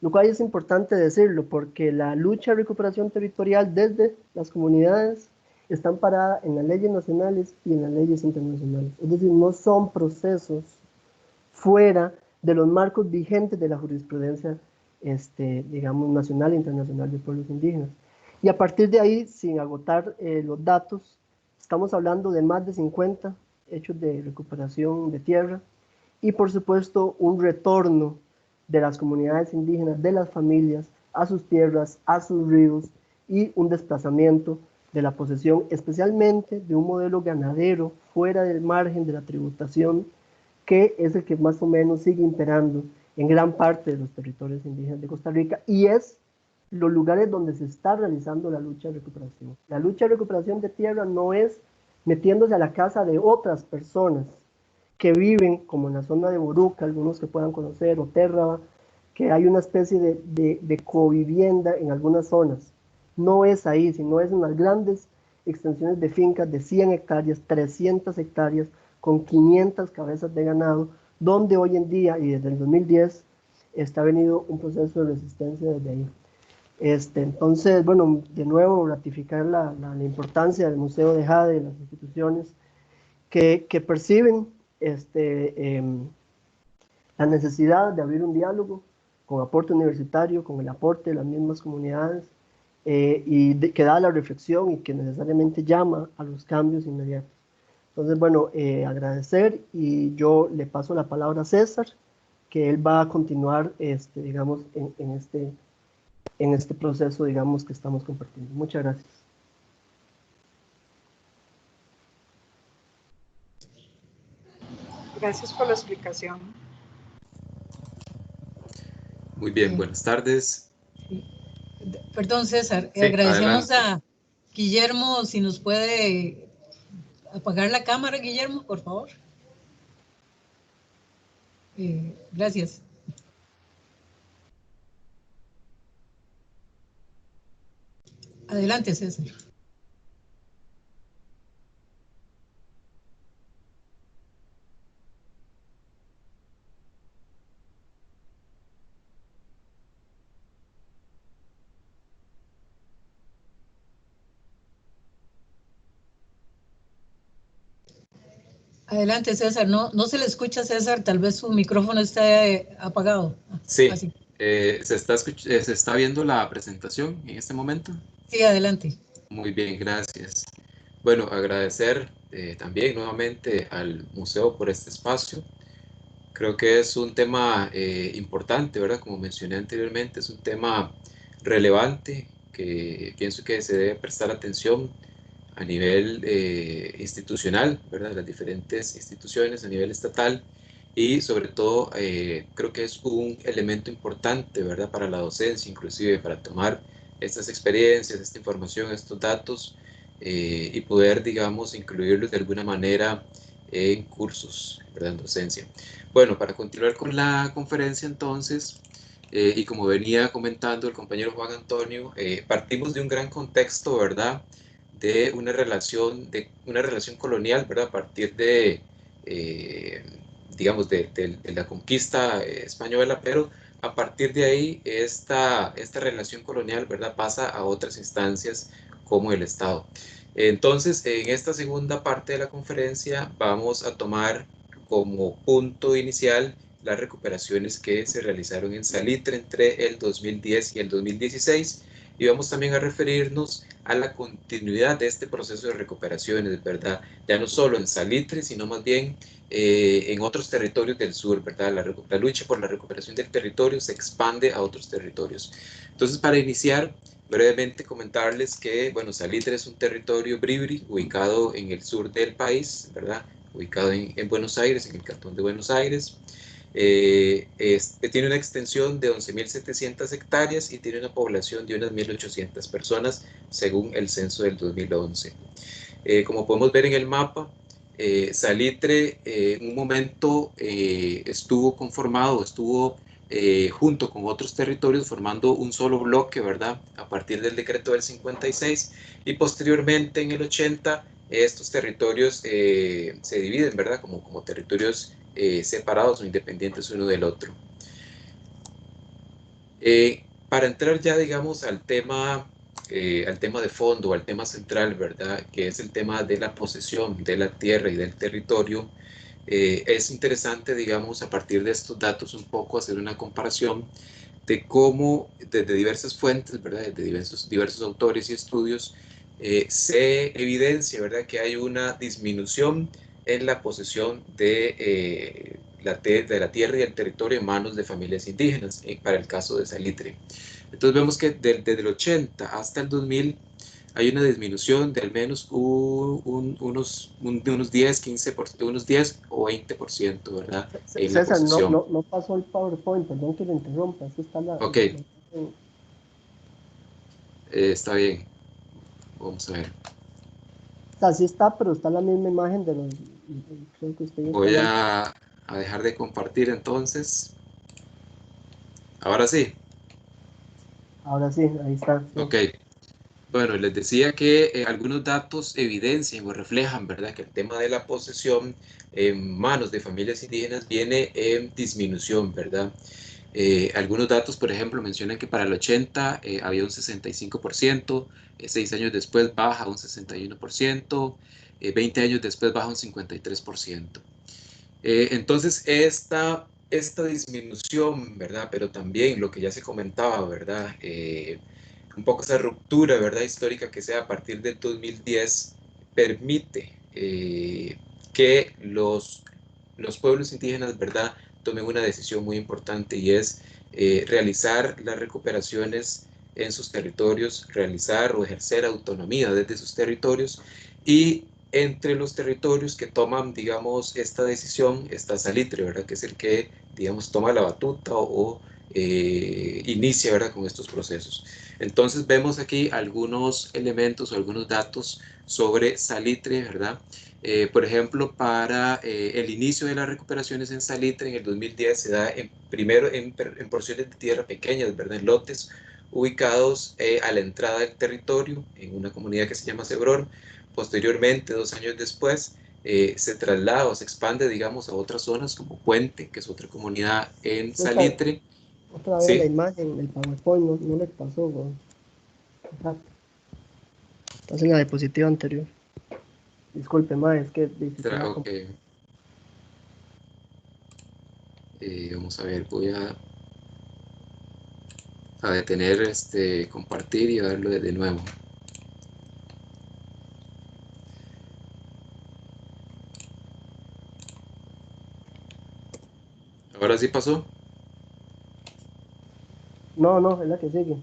Lo cual es importante decirlo, porque la lucha de recuperación territorial desde las comunidades está amparada en las leyes nacionales y en las leyes internacionales. Es decir, no son procesos fuera de los marcos vigentes de la jurisprudencia, digamos, nacional e internacional de pueblos indígenas. Y a partir de ahí, sin agotar los datos, estamos hablando de más de 50 hechos de recuperación de tierra y, por supuesto, un retorno de las comunidades indígenas, de las familias, a sus tierras, a sus ríos, y un desplazamiento de la posesión, especialmente de un modelo ganadero fuera del margen de la tributación, que es el que más o menos sigue imperando en gran parte de los territorios indígenas de Costa Rica, y es los lugares donde se está realizando la lucha de recuperación. La lucha de recuperación de tierra no es metiéndose a la casa de otras personas que viven, como en la zona de Boruca, algunos que puedan conocer, o Térraba, que hay una especie de covivienda en algunas zonas. No es ahí, sino es unas grandes extensiones de fincas de 100 hectáreas, 300 hectáreas, con 500 cabezas de ganado, donde hoy en día, y desde el 2010, está venido un proceso de resistencia desde ahí. Entonces, bueno, de nuevo ratificar la importancia del Museo de Jade y las instituciones que perciben la necesidad de abrir un diálogo con aporte universitario, con el aporte de las mismas comunidades, que da la reflexión y que necesariamente llama a los cambios inmediatos. Entonces, bueno, agradecer, y yo le paso la palabra a César, que él va a continuar, digamos, en este proceso, digamos, que estamos compartiendo. Muchas gracias. Gracias por la explicación. Muy bien, buenas tardes. Perdón, César, Sí, agradecemos adelante. a Guillermo, si nos puede apagar la cámara, Guillermo, por favor. Gracias. Adelante, César. Adelante, César. No se le escucha, César. Tal vez su micrófono esté apagado. Sí, Así. ¿se está viendo la presentación en este momento? Sí, adelante. Muy bien, gracias. Bueno, agradecer también nuevamente al museo por este espacio. Creo que es un tema importante, ¿verdad? Como mencioné anteriormente, es un tema relevante que pienso que se debe prestar atención a nivel institucional, ¿verdad? Las diferentes instituciones a nivel estatal, y sobre todo creo que es un elemento importante, ¿verdad? Para la docencia, inclusive para tomar estas experiencias, esta información, estos datos, y poder, digamos, incluirlos de alguna manera en cursos, ¿verdad? En docencia. Bueno, para continuar con la conferencia entonces, y como venía comentando el compañero Juan Antonio, partimos de un gran contexto, ¿verdad? De una relación colonial, ¿verdad? A partir de, digamos, de la conquista española, pero a partir de ahí esta relación colonial, ¿verdad? Pasa a otras instancias como el Estado. Entonces, en esta segunda parte de la conferencia vamos a tomar como punto inicial las recuperaciones que se realizaron en Salitre entre el 2010 y el 2016, y vamos también a referirnos a la continuidad de este proceso de recuperaciones, ¿verdad? Ya no solo en Salitre, sino más bien en otros territorios del sur, ¿verdad? La lucha por la recuperación del territorio se expande a otros territorios. Entonces, para iniciar, brevemente comentarles que, bueno, Salitre es un territorio bribri ubicado en el sur del país, ¿verdad? Ubicado en Buenos Aires, en el cantón de Buenos Aires. Tiene una extensión de 11.700 hectáreas y tiene una población de unas 1.800 personas, según el censo del 2011. Como podemos ver en el mapa, Salitre en un momento estuvo conformado, junto con otros territorios formando un solo bloque, ¿verdad? A partir del decreto del 56, y posteriormente en el 80 estos territorios se dividen, ¿verdad? Como territorios separados o independientes uno del otro. Para entrar ya, digamos, al tema de fondo, al tema central, ¿verdad? Que es el tema de la posesión de la tierra y del territorio, es interesante, digamos, a partir de estos datos un poco hacer una comparación de cómo desde diversas fuentes, ¿verdad? Desde diversos autores y estudios, se evidencia, ¿verdad? Que hay una disminución en la posesión de la tierra y el territorio en manos de familias indígenas, para el caso de Salitre. Entonces vemos que desde el 80 hasta el 2000 hay una disminución de al menos unos 10, 15%, unos 10 o 20%, ¿verdad? En la César, no, posesión. no, no pasó el PowerPoint, perdón que lo interrumpa, es que está Ok, está bien. Vamos a ver. o sea, sí está, pero está la misma imagen de los, creo que usted ya está Voy mal. a dejar de compartir entonces. Ahora sí. Ahora sí, ahí está. Sí. Ok. Bueno, les decía que algunos datos evidencian o reflejan, ¿verdad?, que el tema de la posesión en manos de familias indígenas viene en disminución, ¿verdad? Algunos datos, por ejemplo, mencionan que para el 80 había un 65%, 6 años después baja a un 61%, 20 años después baja a un 53%. Entonces, esta disminución, ¿verdad? Pero también lo que ya se comentaba, ¿verdad? Un poco esa ruptura, ¿verdad? Histórica que sea a partir del 2010 permite que los pueblos indígenas, ¿verdad?, tomen una decisión muy importante, y es realizar las recuperaciones en sus territorios, realizar o ejercer autonomía desde sus territorios. Y entre los territorios que toman, digamos, esta decisión está Salitre, ¿verdad?, que es el que, digamos, toma la batuta o inicia, ¿verdad?, con estos procesos. Entonces vemos aquí algunos elementos o algunos datos sobre Salitre, ¿verdad? Por ejemplo, para el inicio de las recuperaciones en Salitre en el 2010 se da primero en porciones de tierra pequeñas, ¿verdad?, en lotes ubicados a la entrada del territorio, en una comunidad que se llama Cebrón. Posteriormente, 2 años después, se traslada o se expande, digamos, a otras zonas como Puente, que es otra comunidad en César, Salitre. otra vez la ¿Sí? imagen, el PowerPoint, no, no le pasó, güey. Estás en la diapositiva anterior. Disculpe, ma, es que Ok. Vamos a ver, voy a detener compartir y a darlo de nuevo. Ahora sí pasó, No, no, es la que sigue.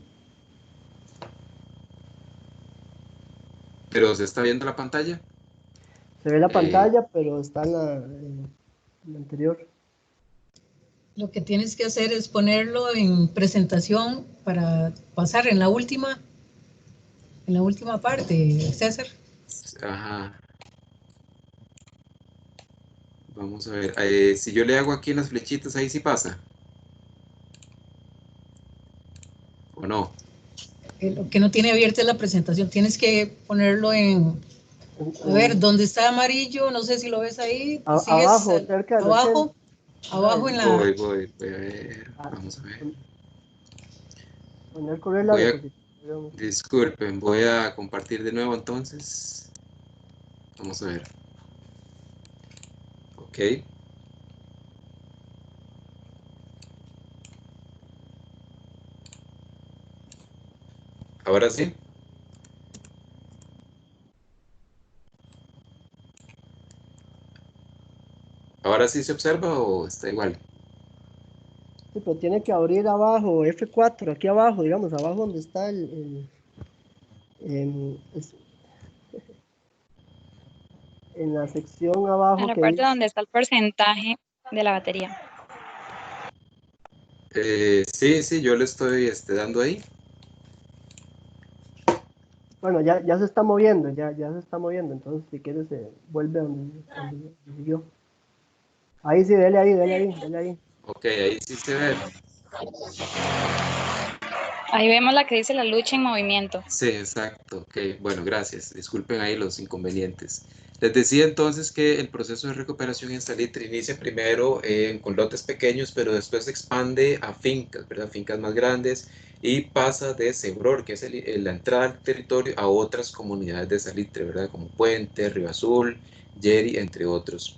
pero se está viendo la pantalla. Se ve la Eh, pantalla, pero está en la anterior. Lo que tienes que hacer es ponerlo en presentación para pasar en la última parte, César. ajá, vamos a ver. Si yo le hago aquí en las flechitas, ahí sí pasa. ¿O no? Lo que no tiene abierta es la presentación. Tienes que ponerlo en, a ver, donde está amarillo, no sé si lo ves ahí, sigues Abajo, cerca del 80. abajo, abajo en la, Voy a ver. Vamos a ver. Poner correr la Voy a, diapositiva, digamos. disculpen, voy a compartir de nuevo entonces. Vamos a ver. Ok. Ahora sí. ¿Ahora sí se observa o está igual? Sí, pero tiene que abrir abajo, F4, aquí abajo, digamos, abajo donde está en la sección En abajo la que parte dice, donde está el porcentaje de la batería. Sí, yo le estoy dando ahí. Bueno, ya se está moviendo, ya se está moviendo, entonces si quieres vuelve donde siguió. Ahí sí, dele ahí. Ok, ahí sí se ve. Ahí vemos la que dice la lucha en movimiento. Sí, exacto. Ok, bueno, gracias. Disculpen ahí los inconvenientes. Les decía entonces que el proceso de recuperación en Salitre inicia primero con lotes pequeños, pero después se expande a fincas, ¿verdad? Fincas más grandes y pasa de Cebror, que es la entrada al territorio, a otras comunidades de Salitre, ¿verdad? Como Puente, Río Azul, Yeri, entre otros.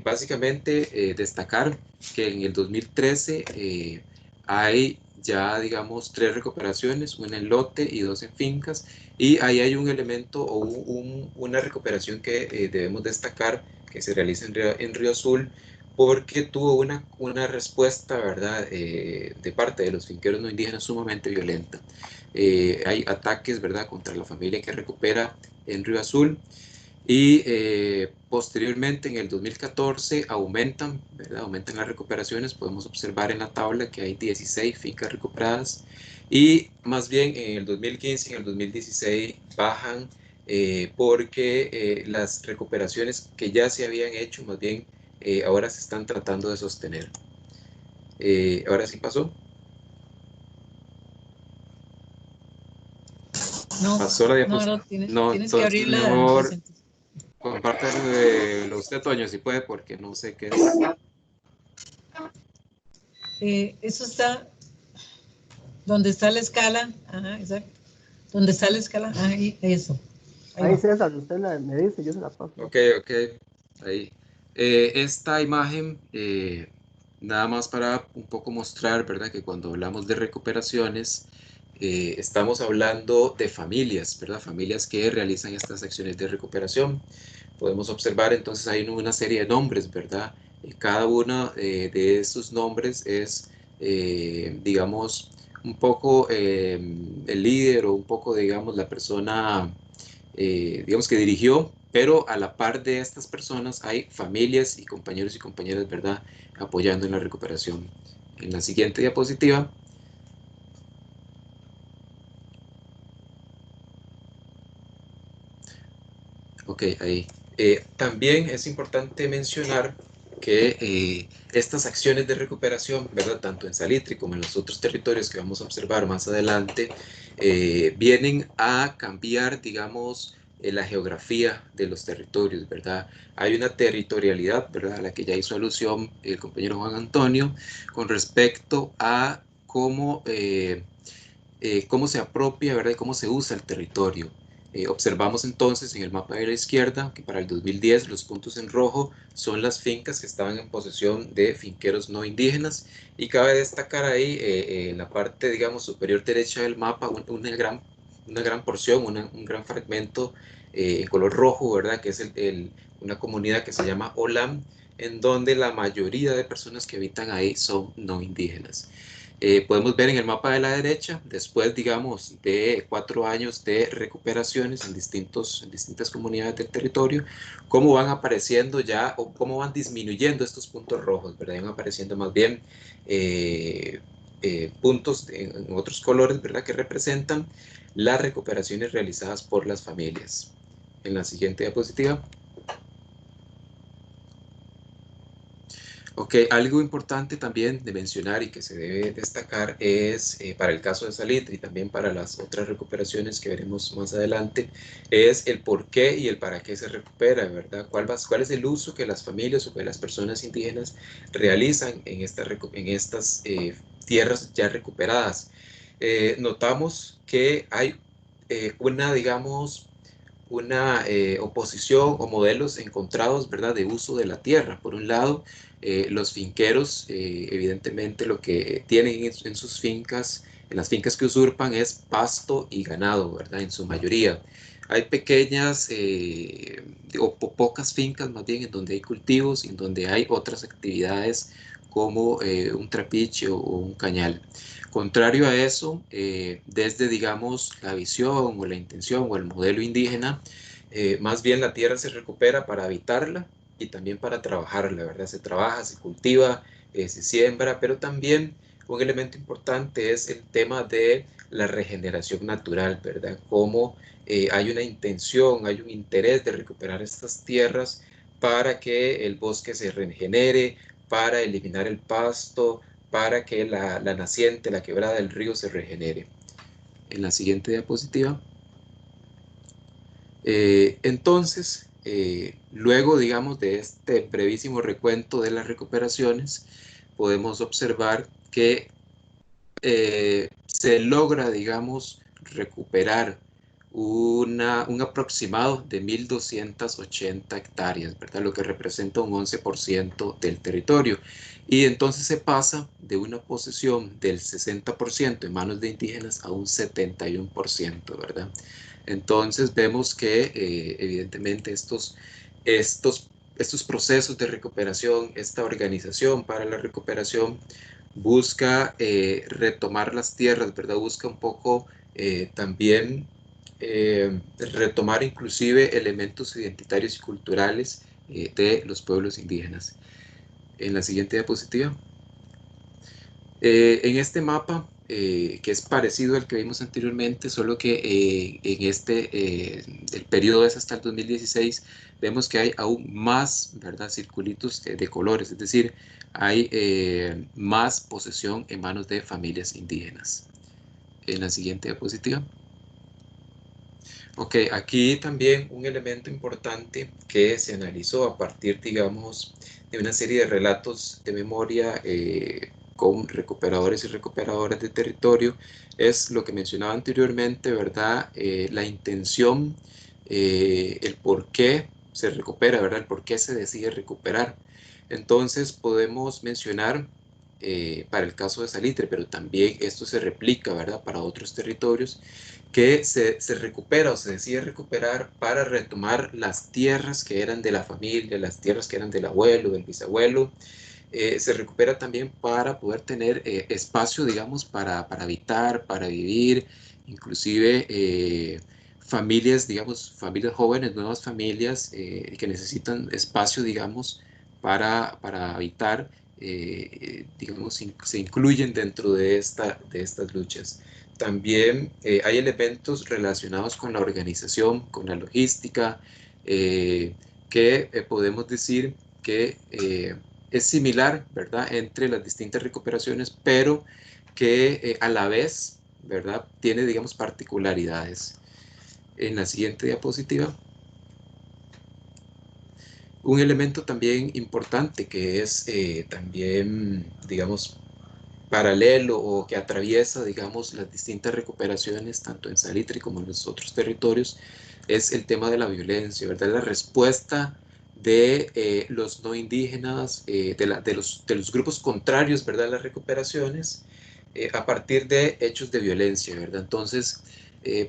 Básicamente, destacar que en el 2013 hay ya, digamos, 3 recuperaciones, una en lote y 2 en fincas, y ahí hay un elemento o una recuperación que debemos destacar que se realiza en Río Azul, porque tuvo una respuesta, ¿verdad?, de parte de los finqueros no indígenas sumamente violenta. Hay ataques, ¿verdad?, contra la familia que recupera en Río Azul, y posteriormente en el 2014 aumentan, ¿verdad? Aumentan las recuperaciones. Podemos observar en la tabla que hay 16 fincas recuperadas, y más bien en el 2015 y en el 2016 bajan porque las recuperaciones que ya se habían hecho más bien ahora se están tratando de sostener. Ahora sí pasó. No, Pasó la no, diapositiva. no, tienes, No, tienes que entonces abrir la mejor presentación. compártelo usted, Toño, si puede, porque no sé qué es. Eso está donde está la escala. Ajá, exacto. Donde está la escala. Ahí, eso. Ahí Ahí va. César, usted me dice, yo se la paso. Ok, ahí. Esta imagen, nada más para un poco mostrar, ¿verdad? Que cuando hablamos de recuperaciones, estamos hablando de familias, ¿verdad? Familias que realizan estas acciones de recuperación. Podemos observar entonces hay una serie de nombres, ¿verdad? Cada uno de esos nombres es, digamos, un poco el líder o un poco, digamos, la persona digamos que dirigió, pero a la par de estas personas hay familias y compañeros y compañeras, ¿verdad?, apoyando en la recuperación. En la siguiente diapositiva. Ok, ahí. También es importante mencionar que estas acciones de recuperación, ¿verdad?, tanto en Salitre como en los otros territorios que vamos a observar más adelante, vienen a cambiar, digamos, la geografía de los territorios, ¿verdad? Hay una territorialidad, ¿verdad?, a la que ya hizo alusión el compañero Juan Antonio, con respecto a cómo se apropia, ¿verdad?, y cómo se usa el territorio. Observamos entonces en el mapa de la izquierda que para el 2010 los puntos en rojo son las fincas que estaban en posesión de finqueros no indígenas, y cabe destacar ahí en la parte, digamos, superior derecha del mapa una gran porción, un gran fragmento en color rojo, ¿verdad?, que es una comunidad que se llama Olam, en donde la mayoría de personas que habitan ahí son no indígenas. Podemos ver en el mapa de la derecha, después, digamos, de 4 años de recuperaciones en distintas comunidades del territorio, cómo van apareciendo ya o cómo van disminuyendo estos puntos rojos, ¿verdad? Van apareciendo más bien puntos en otros colores, ¿verdad?, que representan las recuperaciones realizadas por las familias. En la siguiente diapositiva. Ok, algo importante también de mencionar y que se debe destacar es, para el caso de Salitre y también para las otras recuperaciones que veremos más adelante, es el por qué y el para qué se recupera, ¿verdad? ¿Cuál es el uso que las familias o que las personas indígenas realizan en estas tierras ya recuperadas? Notamos que hay digamos, una oposición o modelos encontrados, ¿verdad?, de uso de la tierra. Por un lado, los finqueros, evidentemente, lo que tienen en sus fincas, en las fincas que usurpan, es pasto y ganado, ¿verdad?, en su mayoría. Hay pequeñas o pocas fincas, más bien, en donde hay cultivos y en donde hay otras actividades como un trapiche o un cañal. Contrario a eso, desde, digamos, la visión o la intención o el modelo indígena, más bien la tierra se recupera para habitarla y también para trabajarla, ¿verdad? Se trabaja, se cultiva, se siembra, pero también un elemento importante es el tema de la regeneración natural, ¿verdad? Cómo hay una intención, hay un interés de recuperar estas tierras para que el bosque se regenere, para eliminar el pasto, para que la naciente, la quebrada del río se regenere. En la siguiente diapositiva. Entonces, luego, digamos, de este brevísimo recuento de las recuperaciones, podemos observar que se logra, digamos, recuperar un aproximado de 1.280 hectáreas, ¿verdad? Lo que representa un 11% del territorio. Y entonces se pasa de una posesión del 60% en manos de indígenas a un 71%, ¿verdad? Entonces vemos que evidentemente estos procesos de recuperación, esta organización para la recuperación, busca retomar las tierras, ¿verdad? Busca un poco también retomar inclusive elementos identitarios y culturales de los pueblos indígenas. En la siguiente diapositiva. En este mapa, que es parecido al que vimos anteriormente, solo que el periodo es hasta el 2016, vemos que hay aún más, ¿verdad?, circulitos de colores, es decir, hay más posesión en manos de familias indígenas. En la siguiente diapositiva. Ok, aquí también un elemento importante que se analizó a partir, digamos, de una serie de relatos de memoria con recuperadores y recuperadoras de territorio, es lo que mencionaba anteriormente, ¿verdad? La intención, el por qué se recupera, ¿verdad? El por qué se decide recuperar. Entonces podemos mencionar, para el caso de Salitre, pero también esto se replica, ¿verdad?, para otros territorios, que se recupera o se decide recuperar para retomar las tierras que eran de la familia, las tierras que eran del abuelo, del bisabuelo. Se recupera también para poder tener espacio, digamos, para habitar, para vivir, inclusive familias, digamos, familias jóvenes, nuevas familias que necesitan espacio, digamos, para habitar, digamos, se incluyen dentro de estas luchas. También hay elementos relacionados con la organización, con la logística, que podemos decir que es similar, ¿verdad?, entre las distintas recuperaciones, pero que a la vez, ¿verdad?, tiene, digamos, particularidades. En la siguiente diapositiva. Un elemento también importante que es también, digamos, paralelo o que atraviesa, digamos, las distintas recuperaciones, tanto en Salitre como en los otros territorios, es el tema de la violencia, ¿verdad? La respuesta de los no indígenas, de los grupos contrarios, ¿verdad?, a las recuperaciones, a partir de hechos de violencia, ¿verdad? Entonces,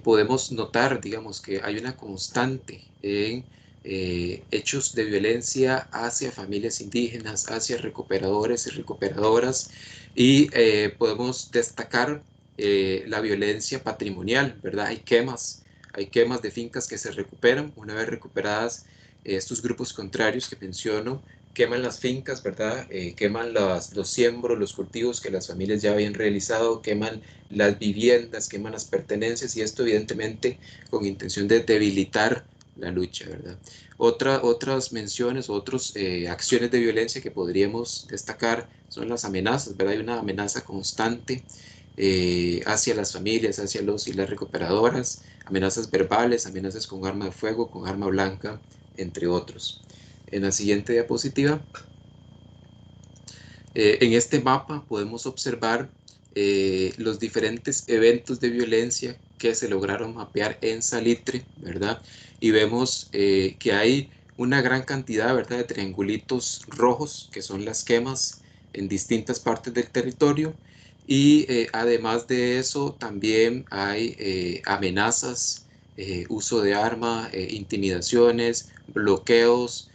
podemos notar, digamos, que hay una constante en hechos de violencia hacia familias indígenas, hacia recuperadores y recuperadoras, y podemos destacar la violencia patrimonial, ¿verdad? Hay quemas de fincas que se recuperan. Una vez recuperadas, estos grupos contrarios que menciono queman las fincas, ¿verdad? Queman los siembros, los cultivos que las familias ya habían realizado, queman las viviendas, queman las pertenencias, y esto evidentemente con intención de debilitar la lucha, ¿verdad? Otras menciones, otras acciones de violencia que podríamos destacar son las amenazas, ¿verdad? Hay una amenaza constante hacia las familias, hacia los y las recuperadoras, amenazas verbales, amenazas con arma de fuego, con arma blanca, entre otros. En la siguiente diapositiva, en este mapa podemos observar los diferentes eventos de violencia que se lograron mapear en Salitre, ¿verdad? Y vemos que hay una gran cantidad, ¿verdad?, de triangulitos rojos, que son las quemas en distintas partes del territorio, y además de eso también hay amenazas, uso de arma, intimidaciones, bloqueos,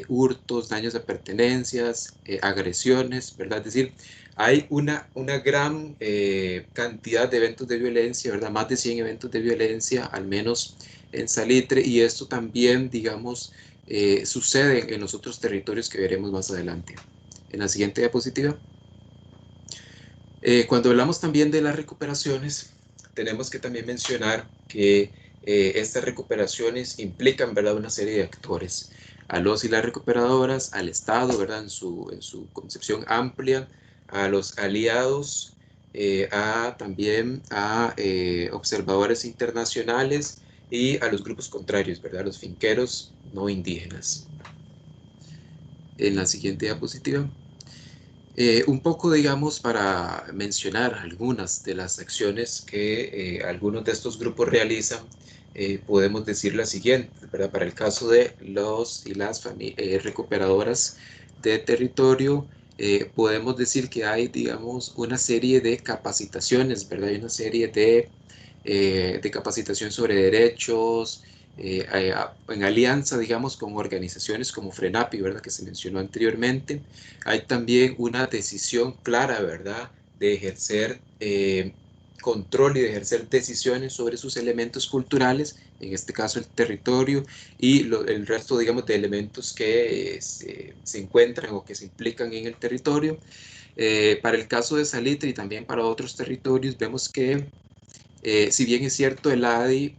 hurtos, daños de pertenencias, agresiones, ¿verdad? Es decir, hay una gran cantidad de eventos de violencia, ¿verdad? Más de 100 eventos de violencia, al menos en Salitre, y esto también, digamos, sucede en los otros territorios que veremos más adelante. En la siguiente diapositiva. Cuando hablamos también de las recuperaciones, tenemos que también mencionar que estas recuperaciones implican, ¿verdad?, una serie de actores, a los y las recuperadoras, al Estado, ¿verdad?, en su concepción amplia, a los aliados, también a observadores internacionales y a los grupos contrarios, ¿verdad?, los finqueros no indígenas. En la siguiente diapositiva. Un poco, digamos, para mencionar algunas de las acciones que algunos de estos grupos realizan, podemos decir la siguiente, ¿verdad? Para el caso de los y las recuperadoras de territorio, podemos decir que hay, digamos, una serie de capacitaciones, ¿verdad? Hay una serie de capacitación sobre derechos, en alianza, digamos, con organizaciones como FRENAPI, ¿verdad?, que se mencionó anteriormente. Hay también una decisión clara, ¿verdad?, de ejercer control y de ejercer decisiones sobre sus elementos culturales, en este caso el territorio, y el resto, digamos, de elementos que se encuentran o que se implican en el territorio. Para el caso de Salitre y también para otros territorios, vemos que si bien es cierto, el ADI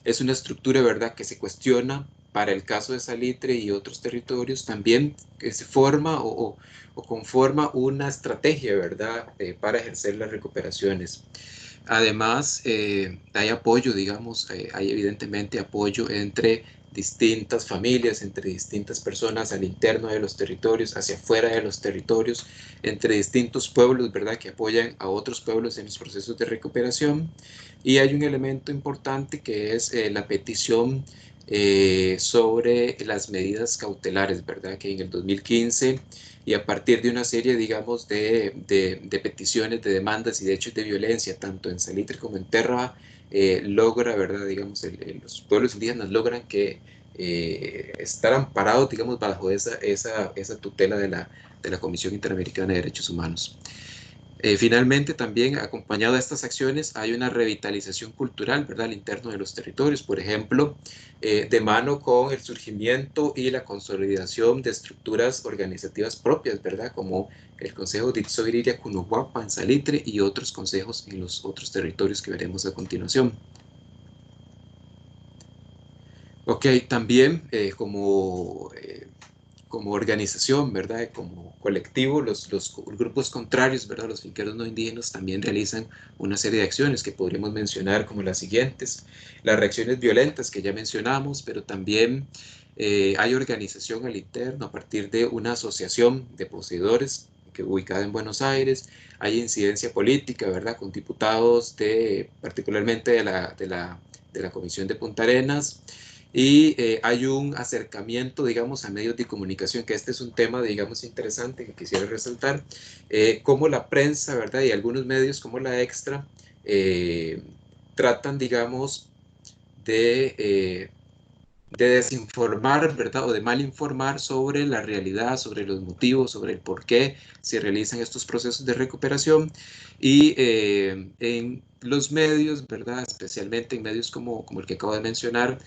es una estructura, ¿verdad?, que se cuestiona para el caso de Salitre y otros territorios, también que se forma o conforma una estrategia, ¿verdad?, para ejercer las recuperaciones. Además, hay apoyo, digamos, hay evidentemente apoyo entre distintas familias, entre distintas personas al interno de los territorios, hacia afuera de los territorios, entre distintos pueblos, ¿verdad?, que apoyan a otros pueblos en los procesos de recuperación. Y hay un elemento importante que es la petición sobre las medidas cautelares, ¿verdad?, que en el 2015 y a partir de una serie, digamos, de peticiones, de demandas y de hechos de violencia, tanto en Salitre como en Terra, logra, ¿verdad?, digamos, los pueblos indígenas logran que estar amparados, digamos, bajo esa tutela de la Comisión Interamericana de Derechos Humanos. Finalmente, también acompañado de estas acciones hay una revitalización cultural, ¿verdad?, al interno de los territorios, por ejemplo, de mano con el surgimiento y la consolidación de estructuras organizativas propias, ¿verdad?, como el Consejo de Itzogiriria Cunuhuapa en Salitre y otros consejos en los otros territorios que veremos a continuación. Ok, también como organización, ¿verdad?, como colectivo, los grupos contrarios, ¿verdad?, los finqueros no indígenas también realizan una serie de acciones que podríamos mencionar como las siguientes. Las reacciones violentas que ya mencionamos, pero también hay organización al interno a partir de una asociación de poseedores que ubicada en Buenos Aires. Hay incidencia política, ¿verdad?, con diputados particularmente de la Comisión de Punta Arenas. Y hay un acercamiento, digamos, a medios de comunicación, que este es un tema, digamos, interesante que quisiera resaltar, cómo la prensa, ¿verdad?, y algunos medios como la Extra tratan, digamos, de desinformar, ¿verdad?, o de malinformar sobre la realidad, sobre los motivos, sobre el por qué se realizan estos procesos de recuperación. Y en los medios, ¿verdad?, especialmente en medios como el que acabo de mencionar,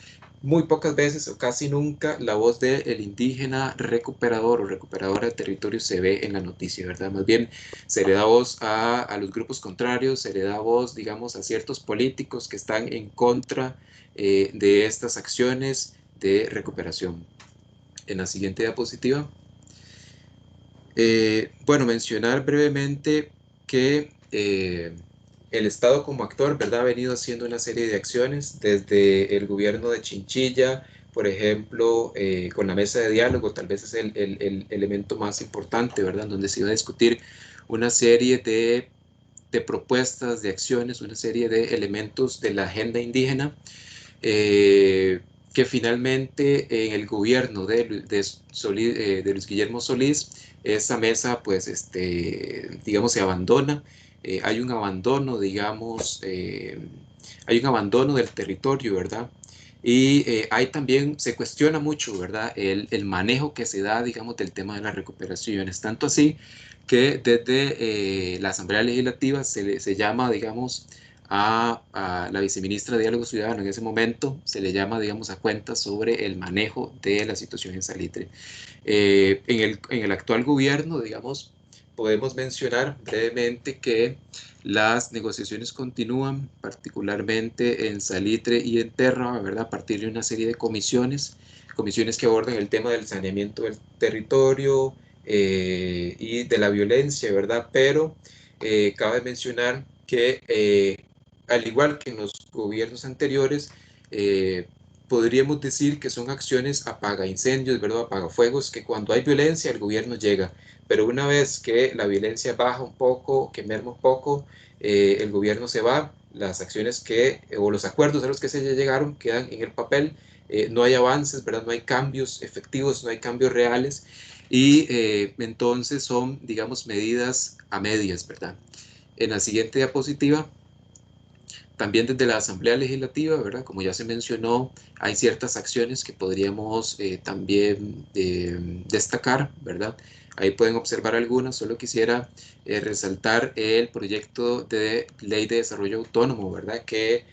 muy pocas veces o casi nunca la voz del indígena recuperador o recuperadora de territorio se ve en la noticia, ¿verdad? Más bien se le da voz a los grupos contrarios, se le da voz, digamos, a ciertos políticos que están en contra de estas acciones de recuperación. En la siguiente diapositiva. Bueno, mencionar brevemente que el Estado como actor, ¿verdad?, ha venido haciendo una serie de acciones desde el gobierno de Chinchilla, por ejemplo, con la mesa de diálogo, tal vez es el elemento más importante, ¿verdad?, donde se iba a discutir una serie de propuestas, de acciones, una serie de elementos de la agenda indígena, que finalmente en el gobierno de Luis Guillermo Solís, esa mesa, pues, digamos, se abandona. Hay un abandono, digamos, hay un abandono del territorio, ¿verdad? Y ahí también se cuestiona mucho, ¿verdad?, el manejo que se da, digamos, del tema de las recuperaciones. Tanto así que desde la Asamblea Legislativa se llama, digamos, a la viceministra de Diálogo Ciudadano en ese momento, se le llama, digamos, a cuenta sobre el manejo de la situación en Salitre. En el actual gobierno, digamos, podemos mencionar brevemente que las negociaciones continúan, particularmente en Salitre y en Terra, ¿verdad? A partir de una serie de comisiones que abordan el tema del saneamiento del territorio y de la violencia, ¿verdad? Pero cabe mencionar que al igual que en los gobiernos anteriores, podríamos decir que son acciones apaga incendios, ¿verdad? Apaga fuegos, que cuando hay violencia el gobierno llega, pero una vez que la violencia baja un poco, que merma un poco, el gobierno se va, las acciones o los acuerdos a los que se llegaron quedan en el papel, no hay avances, ¿verdad? No hay cambios efectivos, no hay cambios reales, y entonces son, digamos, medidas a medias, ¿verdad? En la siguiente diapositiva, también desde la Asamblea Legislativa, ¿verdad? Como ya se mencionó, hay ciertas acciones que podríamos también destacar, ¿verdad? Ahí pueden observar algunas, solo quisiera resaltar el proyecto de Ley de Desarrollo Autónomo, ¿verdad? Que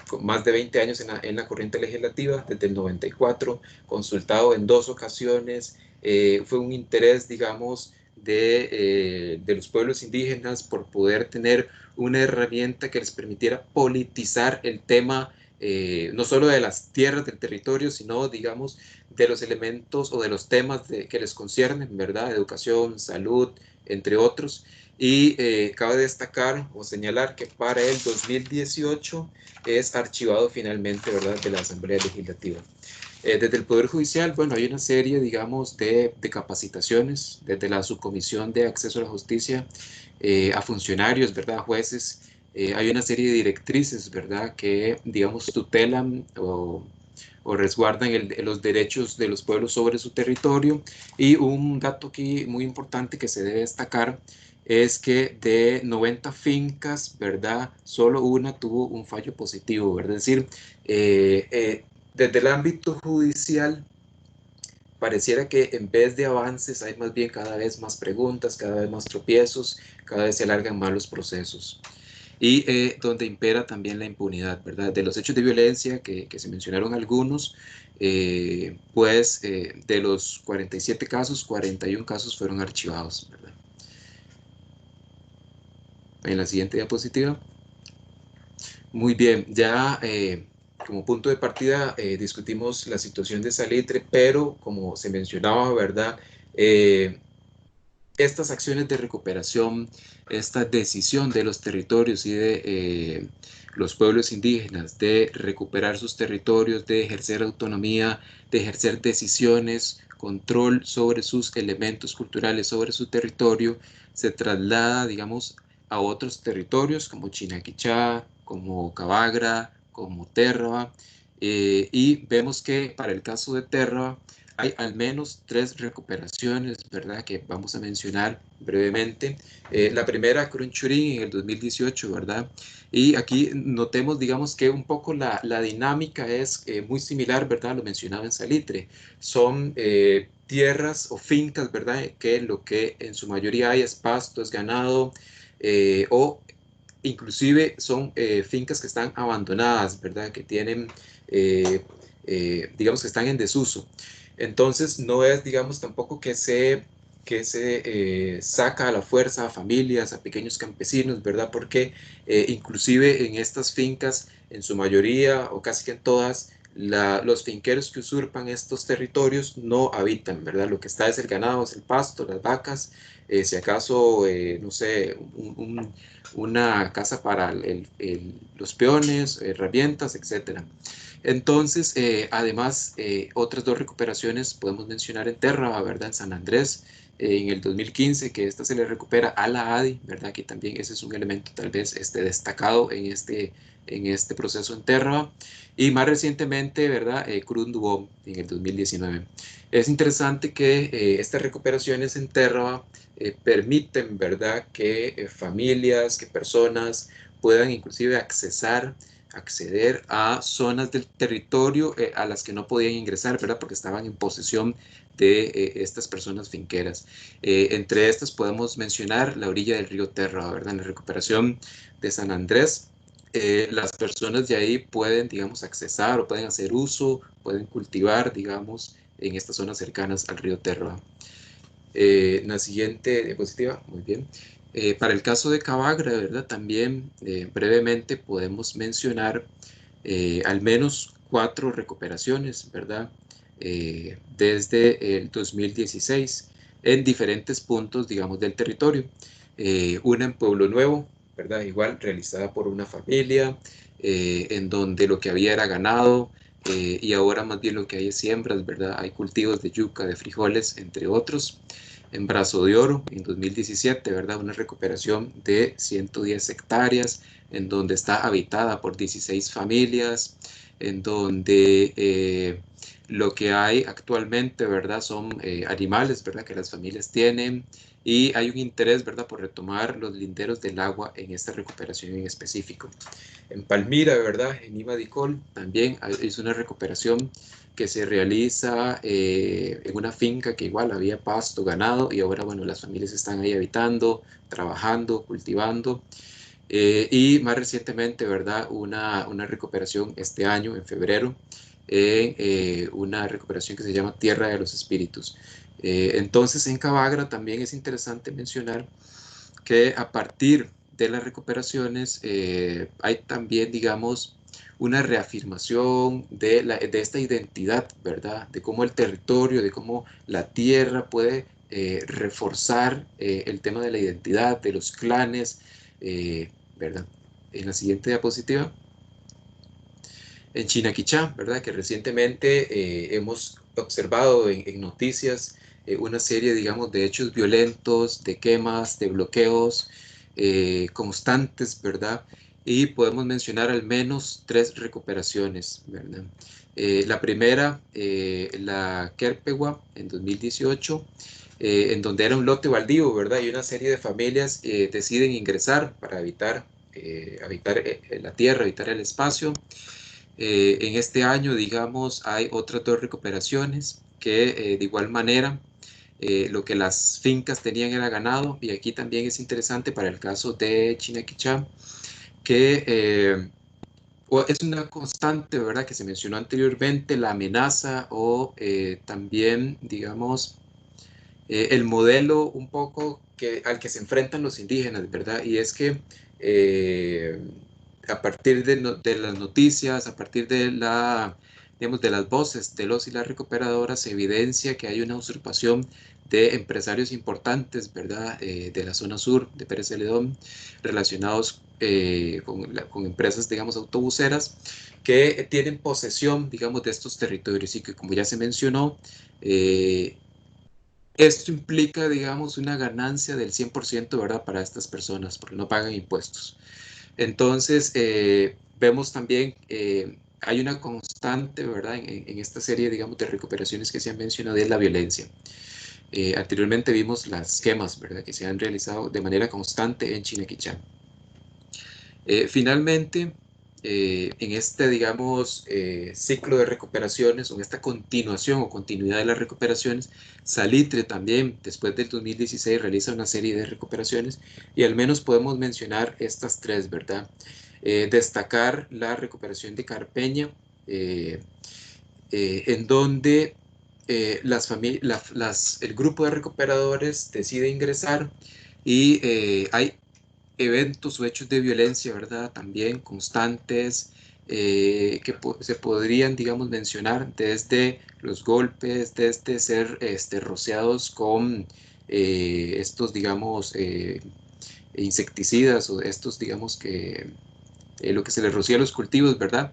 con más de 20 años en la corriente legislativa, desde el 94, consultado en 2 ocasiones, fue un interés, digamos, de los pueblos indígenas por poder tener una herramienta que les permitiera politizar el tema, no solo de las tierras del territorio, sino, digamos, de los elementos o de los temas que les conciernen, ¿verdad? Educación, salud, entre otros. Y cabe destacar o señalar que para el 2018 es archivado finalmente, ¿verdad?, de la Asamblea Legislativa. Desde el Poder Judicial, bueno, hay una serie, digamos, de capacitaciones, desde la Subcomisión de Acceso a la Justicia a funcionarios, ¿verdad?, a jueces. Hay una serie de directrices, ¿verdad?, que, digamos, tutelan o resguardan los derechos de los pueblos sobre su territorio. Y un dato aquí muy importante que se debe destacar es que de 90 fincas, ¿verdad?, solo una tuvo un fallo positivo, ¿verdad? Es decir, desde el ámbito judicial, pareciera que en vez de avances hay más bien cada vez más preguntas, cada vez más tropiezos, cada vez se alargan más los procesos. Y donde impera también la impunidad, ¿verdad? De los hechos de violencia que se mencionaron algunos, pues de los 47 casos, 41 casos fueron archivados, ¿verdad? En la siguiente diapositiva. Muy bien, ya como punto de partida discutimos la situación de Salitre, pero como se mencionaba, ¿verdad? Estas acciones de recuperación, esta decisión de los territorios y de los pueblos indígenas de recuperar sus territorios, de ejercer autonomía, de ejercer decisiones, control sobre sus elementos culturales, sobre su territorio, se traslada, digamos, a otros territorios como Chinaquichá, como Cabagra, como Terra, y vemos que para el caso de Terra, hay al menos 3 recuperaciones, ¿verdad?, que vamos a mencionar brevemente. La primera, Crunchurín, en el 2018, ¿verdad? Y aquí notemos, digamos, que un poco la dinámica es muy similar, ¿verdad? Lo mencionaba en Salitre. Son tierras o fincas, ¿verdad?, que lo que en su mayoría hay es pasto, es ganado, o inclusive son fincas que están abandonadas, ¿verdad?, que tienen, digamos, que están en desuso. Entonces, no es, digamos, tampoco que se saca a la fuerza a familias, a pequeños campesinos, ¿verdad? Porque inclusive en estas fincas, en su mayoría o casi que en todas, los finqueros que usurpan estos territorios no habitan, ¿verdad? Lo que está es el ganado, es el pasto, las vacas, si acaso, no sé, una casa para los peones, herramientas, etcétera. Entonces, además, otras 2 recuperaciones podemos mencionar en Terra, ¿verdad? En San Andrés, en el 2015, que esta se le recupera a la ADI, ¿verdad? Que también ese es un elemento tal vez destacado en este proceso en Terra. Y más recientemente, ¿verdad? Crunduom, en el 2019. Es interesante que estas recuperaciones en Terra permiten, ¿verdad?, que familias, que personas puedan inclusive acceder a zonas del territorio a las que no podían ingresar, ¿verdad?, porque estaban en posesión de estas personas finqueras. Entre estas podemos mencionar la orilla del río Terra, ¿verdad? En la recuperación de San Andrés, las personas de ahí pueden, digamos, accesar o pueden hacer uso, pueden cultivar, digamos, en estas zonas cercanas al río Terra. En la siguiente diapositiva, muy bien. Para el caso de Cabagra, ¿verdad? También brevemente podemos mencionar al menos 4 recuperaciones, ¿verdad? Desde el 2016 en diferentes puntos, digamos, del territorio. Una en Pueblo Nuevo, ¿verdad? Igual realizada por una familia, en donde lo que había era ganado, y ahora más bien lo que hay es siembras, ¿verdad? Hay cultivos de yuca, de frijoles, entre otros. En Brazo de Oro, en 2017, ¿verdad? Una recuperación de 110 hectáreas, en donde está habitada por 16 familias, en donde lo que hay actualmente, ¿verdad? Son animales, ¿verdad? Que las familias tienen, y hay un interés, ¿verdad? Por retomar los linderos del agua en esta recuperación en específico. En Palmira, ¿verdad? En Ibadicol también es una recuperación que se realiza en una finca que igual había pasto, ganado, y ahora, bueno, las familias están ahí habitando, trabajando, cultivando. Y más recientemente, ¿verdad? Una recuperación este año, en febrero, en una recuperación que se llama Tierra de los Espíritus. Entonces, en Cabagra también es interesante mencionar que a partir de las recuperaciones hay también, digamos, una reafirmación de esta identidad, ¿verdad? De cómo el territorio, de cómo la tierra puede reforzar el tema de la identidad, de los clanes, ¿verdad? En la siguiente diapositiva. En Chinaquichá, ¿verdad? Que recientemente hemos observado en noticias una serie, digamos, de hechos violentos, de quemas, de bloqueos constantes, ¿verdad? Y podemos mencionar al menos 3 recuperaciones, ¿verdad? La primera, la Querpegua, en 2018, en donde era un lote baldío, ¿verdad? Y una serie de familias deciden ingresar para habitar la tierra, habitar el espacio. En este año, digamos, hay otras 2 recuperaciones que de igual manera lo que las fincas tenían era ganado, y aquí también es interesante para el caso de Chinaquichá que es una constante, ¿verdad? Que se mencionó anteriormente, la amenaza o también, digamos, el modelo un poco al que se enfrentan los indígenas, ¿verdad? Y es que eh, a partir de las noticias, a partir digamos, de las voces de los y las recuperadoras, se evidencia que hay una usurpación de empresarios importantes, ¿verdad? De la zona sur de Pérez Celedón, relacionados con empresas, digamos, autobuseras, que tienen posesión, digamos, de estos territorios, y que, como ya se mencionó, esto implica, digamos, una ganancia del 100%, ¿verdad? Para estas personas, porque no pagan impuestos. Entonces, vemos también, hay una constante, ¿verdad? En esta serie, digamos, de recuperaciones que se han mencionado, de la violencia. Anteriormente vimos las quemas, ¿verdad? Que se han realizado de manera constante en Chinaquichá. Finalmente, en este, digamos, ciclo de recuperaciones, o en esta continuación o continuidad de las recuperaciones, Salitre también, después del 2016, realiza una serie de recuperaciones, y al menos podemos mencionar estas 3, ¿verdad? Destacar la recuperación de Carpeña, en donde el grupo de recuperadores decide ingresar, y hay eventos o hechos de violencia, ¿verdad? También constantes, que se podrían, digamos, mencionar desde los golpes, desde ser rociados con estos, digamos, insecticidas, o estos, digamos, que lo que se les rocía a los cultivos, ¿verdad?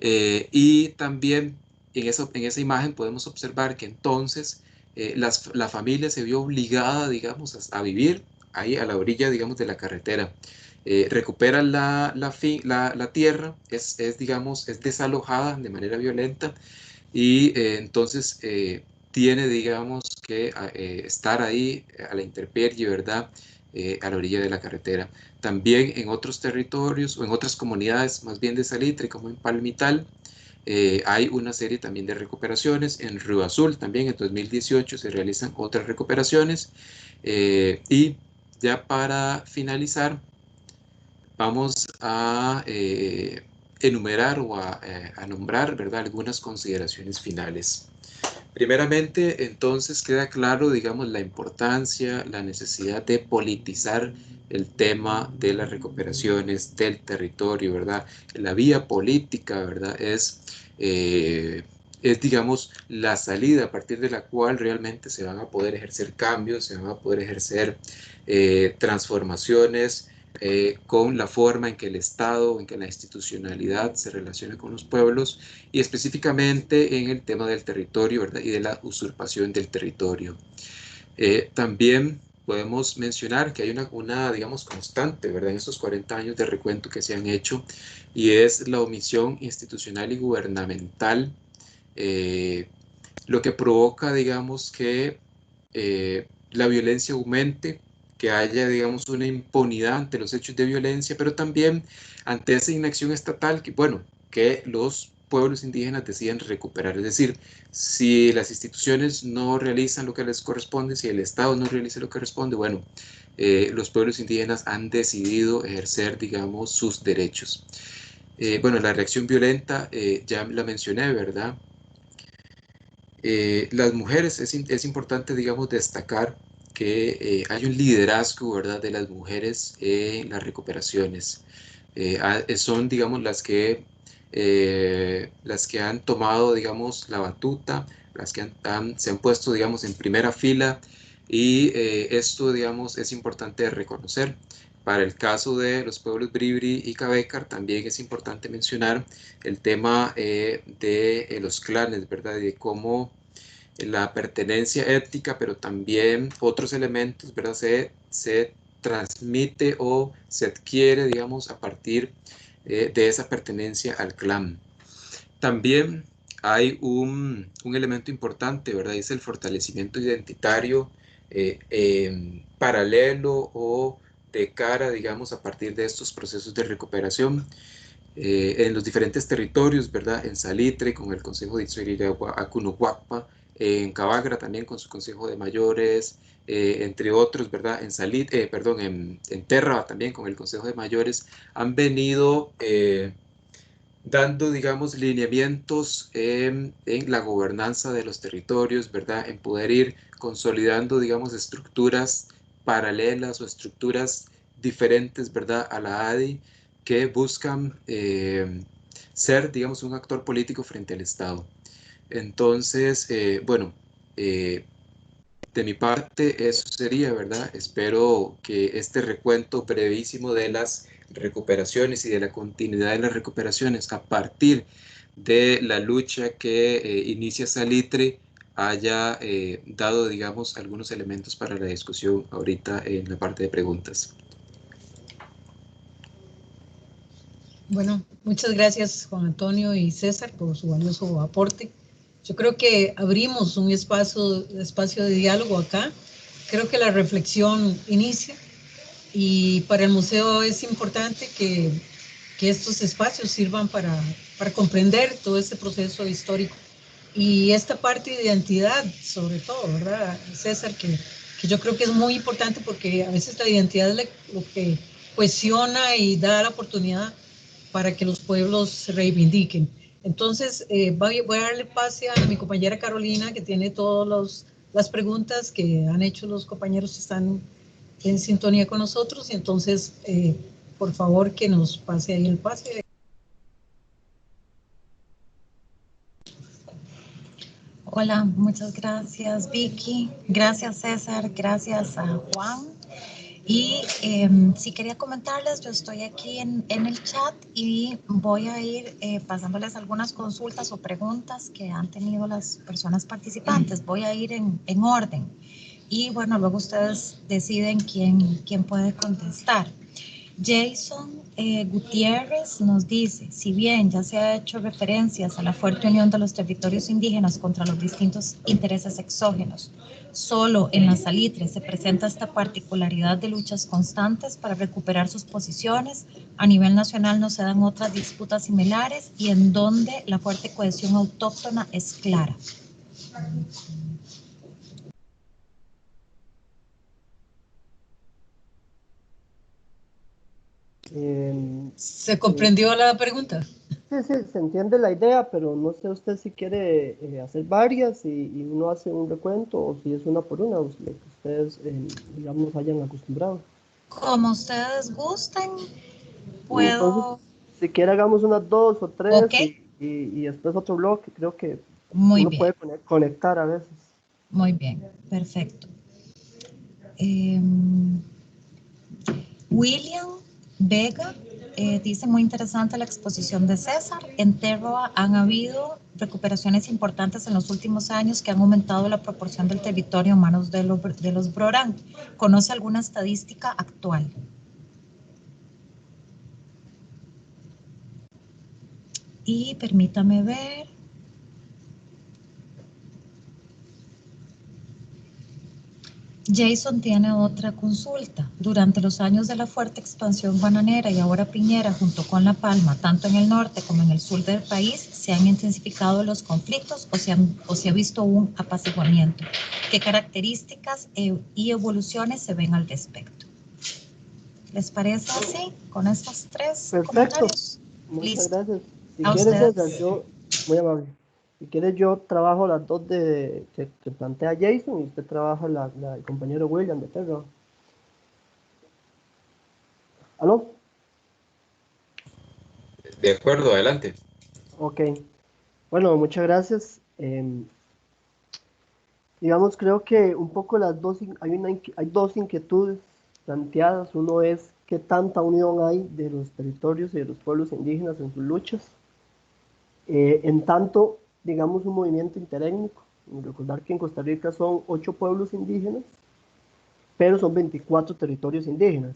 Y también en esa imagen podemos observar que entonces la familia se vio obligada, digamos, a vivir ahí a la orilla, digamos, de la carretera. Recuperan la tierra, digamos, es desalojada de manera violenta, y entonces tiene, digamos, que estar ahí a la intemperie, ¿verdad? A la orilla de la carretera. También en otros territorios, o en otras comunidades más bien de Salitre, como en Palmital, hay una serie también de recuperaciones. En Río Azul también en 2018 se realizan otras recuperaciones. Y ya para finalizar, vamos a enumerar o a nombrar, ¿verdad? Algunas consideraciones finales. Primeramente, entonces queda claro, digamos, la importancia, la necesidad de politizar el tema de las recuperaciones del territorio, ¿verdad? La vía política, ¿verdad? Digamos, la salida a partir de la cual realmente se van a poder ejercer cambios, se van a poder ejercer transformaciones con la forma en que el Estado, en que la institucionalidad se relaciona con los pueblos y específicamente en el tema del territorio, ¿verdad? Y de la usurpación del territorio. También podemos mencionar que hay una, digamos, constante, ¿verdad? En estos 40 años de recuento que se han hecho y es la omisión institucional y gubernamental, lo que provoca, digamos, que la violencia aumente, que haya, digamos, una impunidad ante los hechos de violencia, pero también ante esa inacción estatal, que, bueno, que los pueblos indígenas deciden recuperar. Es decir, si las instituciones no realizan lo que les corresponde, si el Estado no realiza lo que corresponde, bueno, los pueblos indígenas han decidido ejercer, digamos, sus derechos. Bueno, la reacción violenta, ya la mencioné, ¿verdad? Las mujeres, es importante, digamos, destacar que hay un liderazgo, ¿verdad?, de las mujeres en las recuperaciones. Son, digamos, las que han tomado, digamos, la batuta, las que se han puesto, digamos, en primera fila y esto, digamos, es importante reconocer. Para el caso de los pueblos Bribri y Cabecar, también es importante mencionar el tema de los clanes, ¿verdad? De cómo la pertenencia étnica, pero también otros elementos, ¿verdad? Se transmite o se adquiere, digamos, a partir de esa pertenencia al clan. También hay un elemento importante, ¿verdad? Es el fortalecimiento identitario paralelo o de cara, digamos, a partir de estos procesos de recuperación en los diferentes territorios, ¿verdad? En Salitre con el Consejo de Itzirigua, Acunuguapa, en Cabagra también con su Consejo de Mayores, entre otros, ¿verdad? En Terra también con el Consejo de Mayores, han venido dando, digamos, lineamientos en la gobernanza de los territorios, ¿verdad? En poder ir consolidando, digamos, estructuras paralelas o estructuras diferentes, ¿verdad? A la ADI que buscan ser, digamos, un actor político frente al Estado. Entonces, bueno, de mi parte eso sería, ¿verdad? Espero que este recuento brevísimo de las recuperaciones y de la continuidad de las recuperaciones a partir de la lucha que inicia Salitre haya dado, digamos, algunos elementos para la discusión ahorita en la parte de preguntas. Bueno, muchas gracias Juan Antonio y César por su valioso aporte. Yo creo que abrimos un espacio de diálogo acá. Creo que la reflexión inicia y para el museo es importante que estos espacios sirvan para comprender todo este proceso histórico y esta parte de identidad, sobre todo, ¿verdad, César? Que yo creo que es muy importante porque a veces la identidad es lo que cohesiona y da la oportunidad para que los pueblos se reivindiquen. Entonces, voy a darle pase a mi compañera Carolina, que tiene todas las preguntas que han hecho los compañeros que están en sintonía con nosotros, y entonces, por favor, que nos pase ahí el pase. Hola, muchas gracias Vicky, gracias César, gracias a Juan. Y sí quería comentarles, yo estoy aquí en el chat y voy a ir pasándoles algunas consultas o preguntas que han tenido las personas participantes. Voy a ir en orden y bueno, luego ustedes deciden quién puede contestar. Jason Gutiérrez nos dice, si bien ya se ha hecho referencias a la fuerte unión de los territorios indígenas contra los distintos intereses exógenos, solo en la Salitre se presenta esta particularidad de luchas constantes para recuperar sus posiciones, a nivel nacional no se dan otras disputas similares y en donde la fuerte cohesión autóctona es clara. ¿Se comprendió la pregunta? Sí, sí, se entiende la idea, pero no sé usted si quiere hacer varias y uno hace un recuento o si es una por una, lo que ustedes, digamos, hayan acostumbrado. Como ustedes gusten, Entonces, puedo. si quiere hagamos unas dos o tres Ok, y después otro bloque, creo que muy uno bien, puede conectar a veces. muy bien, perfecto. Em, William Vega dice muy interesante la exposición de César. En Terroa han habido recuperaciones importantes en los últimos años que han aumentado la proporción del territorio en manos de los Brorán. ¿Conoce alguna estadística actual? Y permítame ver. Jason tiene otra consulta. Durante los años de la fuerte expansión bananera y ahora piñera junto con La Palma, tanto en el norte como en el sur del país, ¿se han intensificado los conflictos o se ha visto un apaciguamiento? ¿Qué características y evoluciones se ven al respecto? ¿Les parece así con estos tres Perfecto, comentarios? muchas Listo. gracias. Si A quieres, César, ustedes. muy amable. Si quieres, yo trabajo las dos que plantea Jason y usted trabaja el compañero William de Terra. ¿Aló? De acuerdo, adelante. Ok. Bueno, muchas gracias. Digamos, creo que un poco las dos, hay dos inquietudes planteadas. Uno es qué tanta unión hay de los territorios y de los pueblos indígenas en sus luchas. En tanto, digamos, un movimiento interétnico. Recordar que en Costa Rica son 8 pueblos indígenas, pero son 24 territorios indígenas.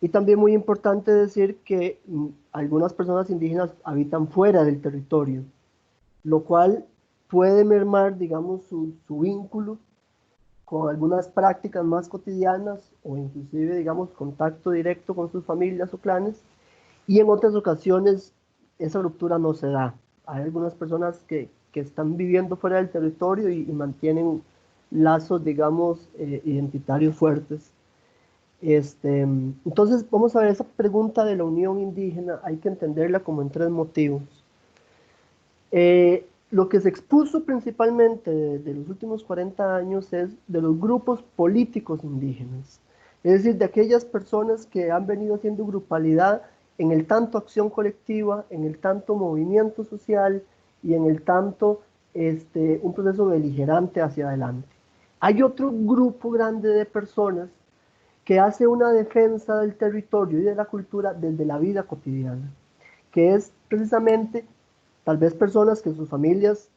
Y también muy importante decir que algunas personas indígenas habitan fuera del territorio, lo cual puede mermar, digamos, su vínculo con algunas prácticas más cotidianas o inclusive, digamos, contacto directo con sus familias o clanes, y en otras ocasiones esa ruptura no se da. Hay algunas personas que están viviendo fuera del territorio y mantienen lazos, digamos, identitarios fuertes. Entonces, vamos a ver, esa pregunta de la unión indígena hay que entenderla como en tres motivos. Lo que se expuso principalmente de los últimos 40 años es de los grupos políticos indígenas, es decir, de aquellas personas que han venido haciendo grupalidad en el tanto acción colectiva, en el tanto movimiento social y en el tanto un proceso beligerante hacia adelante. Hay otro grupo grande de personas que hace una defensa del territorio y de la cultura desde la vida cotidiana, que es precisamente tal vez personas que sus familias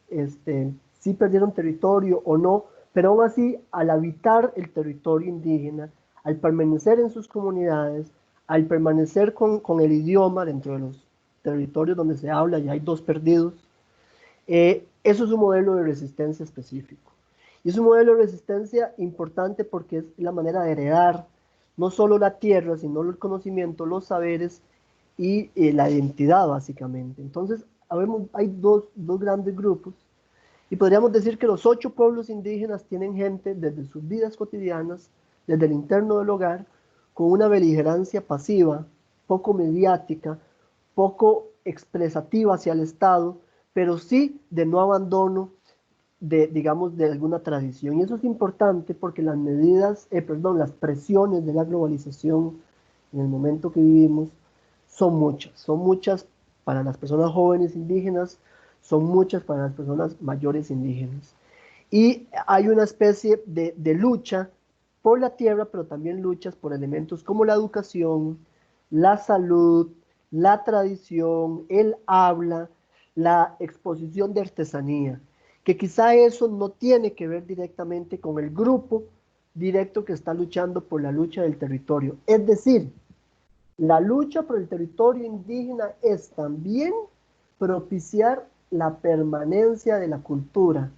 sí perdieron territorio o no, pero aún así al habitar el territorio indígena, al permanecer en sus comunidades, al permanecer con el idioma dentro de los territorios donde se habla, y hay 2 perdidos, eso es un modelo de resistencia específico. Y es un modelo de resistencia importante porque es la manera de heredar no solo la tierra, sino el conocimiento, los saberes y la identidad, básicamente. Entonces, hay dos grandes grupos y podríamos decir que los 8 pueblos indígenas tienen gente desde sus vidas cotidianas, desde el interno del hogar, con una beligerancia pasiva, poco mediática, poco expresativa hacia el Estado, pero sí de no abandono digamos, de alguna tradición. Y eso es importante porque las presiones de la globalización en el momento que vivimos son muchas para las personas jóvenes indígenas, son muchas para las personas mayores indígenas. Y hay una especie de lucha por la tierra, pero también luchas por elementos como la educación, la salud, la tradición, el habla, la exposición de artesanía, que quizá eso no tiene que ver directamente con el grupo directo que está luchando por la lucha del territorio. Es decir, la lucha por el territorio indígena es también propiciar la permanencia de la cultura.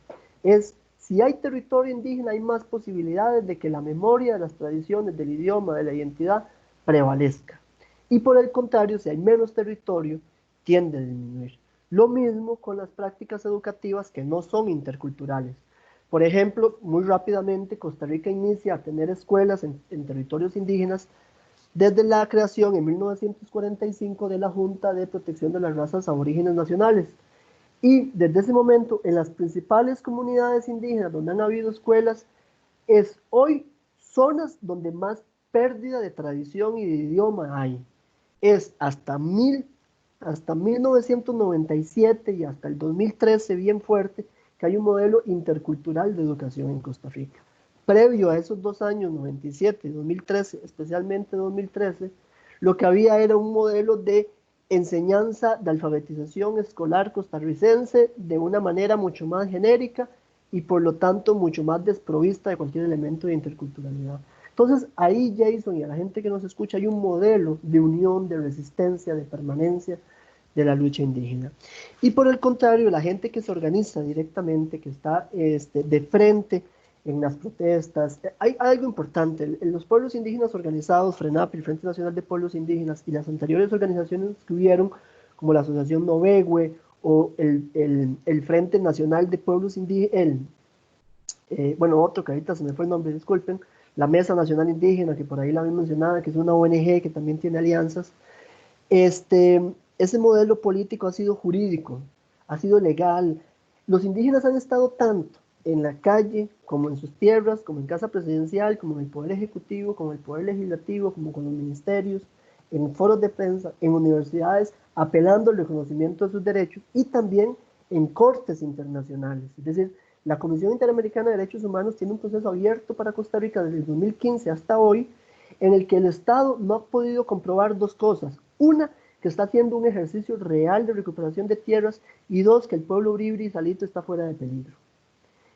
Si hay territorio indígena, hay más posibilidades de que la memoria de las tradiciones, del idioma, de la identidad prevalezca. Y por el contrario, si hay menos territorio, tiende a disminuir. Lo mismo con las prácticas educativas que no son interculturales. Por ejemplo, muy rápidamente Costa Rica inicia a tener escuelas en territorios indígenas desde la creación en 1945 de la Junta de Protección de las Razas Aborígenes Nacionales. Y desde ese momento, en las principales comunidades indígenas donde han habido escuelas, es hoy zonas donde más pérdida de tradición y de idioma hay. Es hasta 1997 y hasta el 2013, bien fuerte, que hay un modelo intercultural de educación en Costa Rica. Previo a esos 2 años, 97 y 2013, especialmente 2013, lo que había era un modelo de enseñanza de alfabetización escolar costarricense de una manera mucho más genérica y por lo tanto mucho más desprovista de cualquier elemento de interculturalidad. Entonces ahí, Jason, y a la gente que nos escucha, hay un modelo de unión, de resistencia, de permanencia de la lucha indígena. Y por el contrario, la gente que se organiza directamente, que está de frente en las protestas, hay algo importante. En los pueblos indígenas organizados, FRENAP, el Frente Nacional de Pueblos Indígenas, y las anteriores organizaciones que hubieron, como la Asociación Novegue o el Frente Nacional de Pueblos Indígenas, bueno, otro que ahorita se me fue el nombre, disculpen, la Mesa Nacional Indígena, que por ahí la había mencionado, que es una ONG que también tiene alianzas. Ese modelo político ha sido jurídico, ha sido legal. Los indígenas han estado tanto en la calle, como en sus tierras, como en casa presidencial, como en el poder ejecutivo, como en el poder legislativo, como con los ministerios, en foros de prensa, en universidades, apelando al reconocimiento de sus derechos y también en cortes internacionales. Es decir, la Comisión Interamericana de Derechos Humanos tiene un proceso abierto para Costa Rica desde el 2015 hasta hoy, en el que el Estado no ha podido comprobar 2 cosas. Una, que está haciendo un ejercicio real de recuperación de tierras, y 2, que el pueblo Bribri y Salito está fuera de peligro.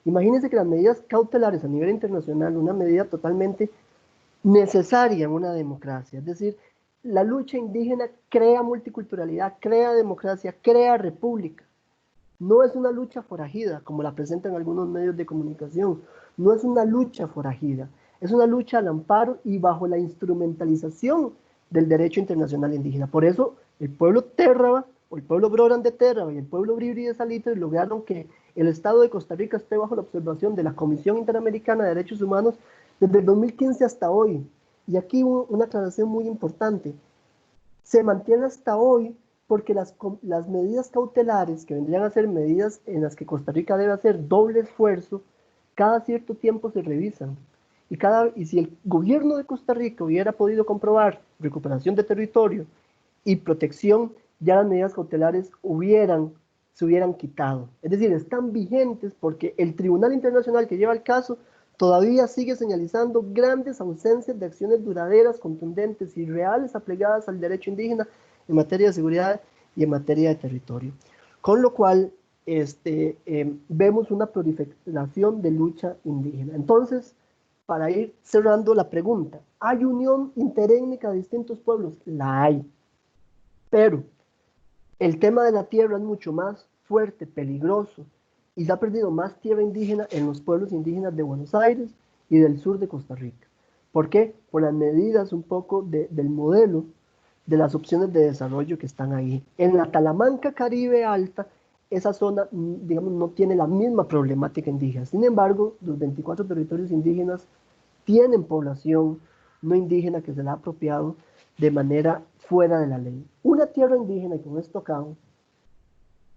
Imagínense que las medidas cautelares a nivel internacional, una medida totalmente necesaria en una democracia, es decir, la lucha indígena crea multiculturalidad, crea democracia, crea república. No es una lucha forajida, como la presentan algunos medios de comunicación, no es una lucha forajida, es una lucha al amparo y bajo la instrumentalización del derecho internacional indígena. Por eso el pueblo Térraba, o el pueblo Broran de Térraba y el pueblo Bribri de Salito lograron que el Estado de Costa Rica esté bajo la observación de la Comisión Interamericana de Derechos Humanos desde el 2015 hasta hoy. Y aquí una aclaración muy importante. Se mantiene hasta hoy porque las medidas cautelares, que vendrían a ser medidas en las que Costa Rica debe hacer doble esfuerzo, cada cierto tiempo se revisan. Y si el gobierno de Costa Rica hubiera podido comprobar recuperación de territorio y protección, ya las medidas cautelares se hubieran quitado. Es decir, están vigentes porque el Tribunal Internacional que lleva el caso todavía sigue señalizando grandes ausencias de acciones duraderas, contundentes y reales aplegadas al derecho indígena en materia de seguridad y en materia de territorio. Con lo cual, vemos una proliferación de lucha indígena. Entonces, para ir cerrando la pregunta, ¿hay unión interétnica de distintos pueblos? La hay. Pero el tema de la tierra es mucho más fuerte, peligroso, y se ha perdido más tierra indígena en los pueblos indígenas de Buenos Aires y del sur de Costa Rica. ¿Por qué? Por las medidas un poco del modelo de las opciones de desarrollo que están ahí. En la Talamanca Caribe Alta, esa zona, digamos, no tiene la misma problemática indígena. Sin embargo, los 24 territorios indígenas tienen población no indígena que se la ha apropiado de manera fuera de la ley. Una tierra indígena, y con esto acabo,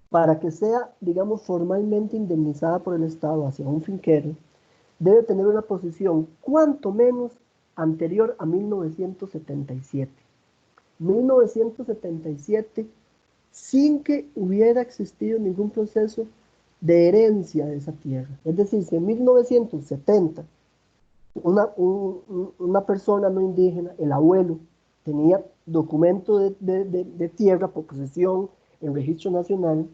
para que sea, digamos, formalmente indemnizada por el Estado hacia un finquero, debe tener una posición cuanto menos anterior a 1977. 1977, sin que hubiera existido ningún proceso de herencia de esa tierra. Es decir, si en 1970 una persona no indígena, el abuelo, tenía documento de tierra por posesión en registro nacional,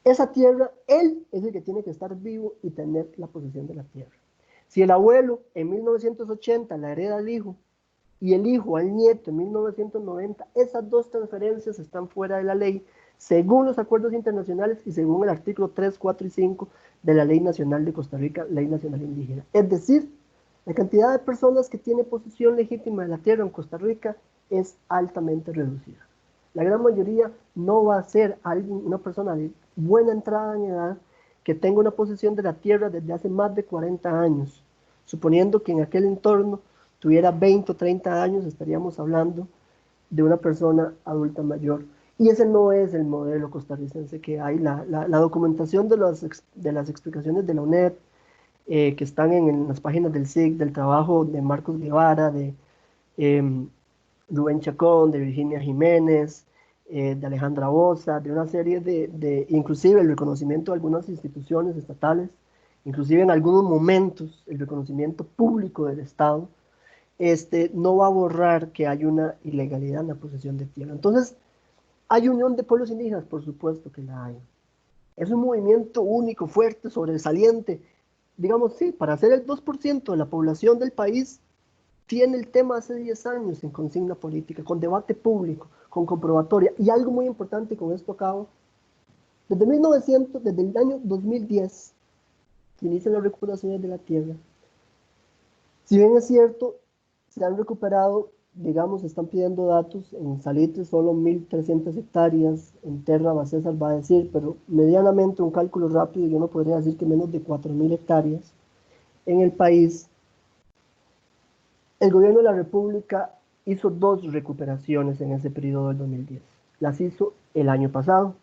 esa tierra, él es el que tiene que estar vivo y tener la posesión de la tierra. Si el abuelo en 1980 la hereda al hijo y el hijo al nieto en 1990, esas 2 transferencias están fuera de la ley, según los acuerdos internacionales y según el artículo 3, 4 y 5 de la Ley Nacional de Costa Rica, Ley Nacional Indígena. Es decir, la cantidad de personas que tiene posesión legítima de la tierra en Costa Rica es altamente reducida. La gran mayoría no va a ser una persona de buena entrada en edad que tenga una posesión de la tierra desde hace más de 40 años, suponiendo que en aquel entorno tuviera 20 o 30 años, estaríamos hablando de una persona adulta mayor. Y ese no es el modelo costarricense que hay. La documentación de las explicaciones de la UNED, que están en las páginas del SIC, del trabajo de Marcos Guevara, de Rubén Chacón, de Virginia Jiménez, de Alejandra Boza, de una serie inclusive el reconocimiento de algunas instituciones estatales, inclusive en algunos momentos el reconocimiento público del Estado, no va a borrar que hay una ilegalidad en la posesión de tierra. Entonces, ¿hay unión de pueblos indígenas? Por supuesto que la hay. Es un movimiento único, fuerte, sobresaliente. Digamos, sí, para ser el 2% de la población del país, tiene el tema hace 10 años en consigna política, con debate público, con comprobatoria. Y algo muy importante, con esto acabo, desde el año 2010, que inician las recuperaciones de la tierra, si bien es cierto, se han recuperado, digamos, están pidiendo datos, en Salitre solo 1.300 hectáreas, en Terra César va a decir, pero medianamente un cálculo rápido, yo no podría decir que menos de 4.000 hectáreas en el país. El gobierno de la República hizo 2 recuperaciones en ese periodo del 2010. Las hizo el año pasado.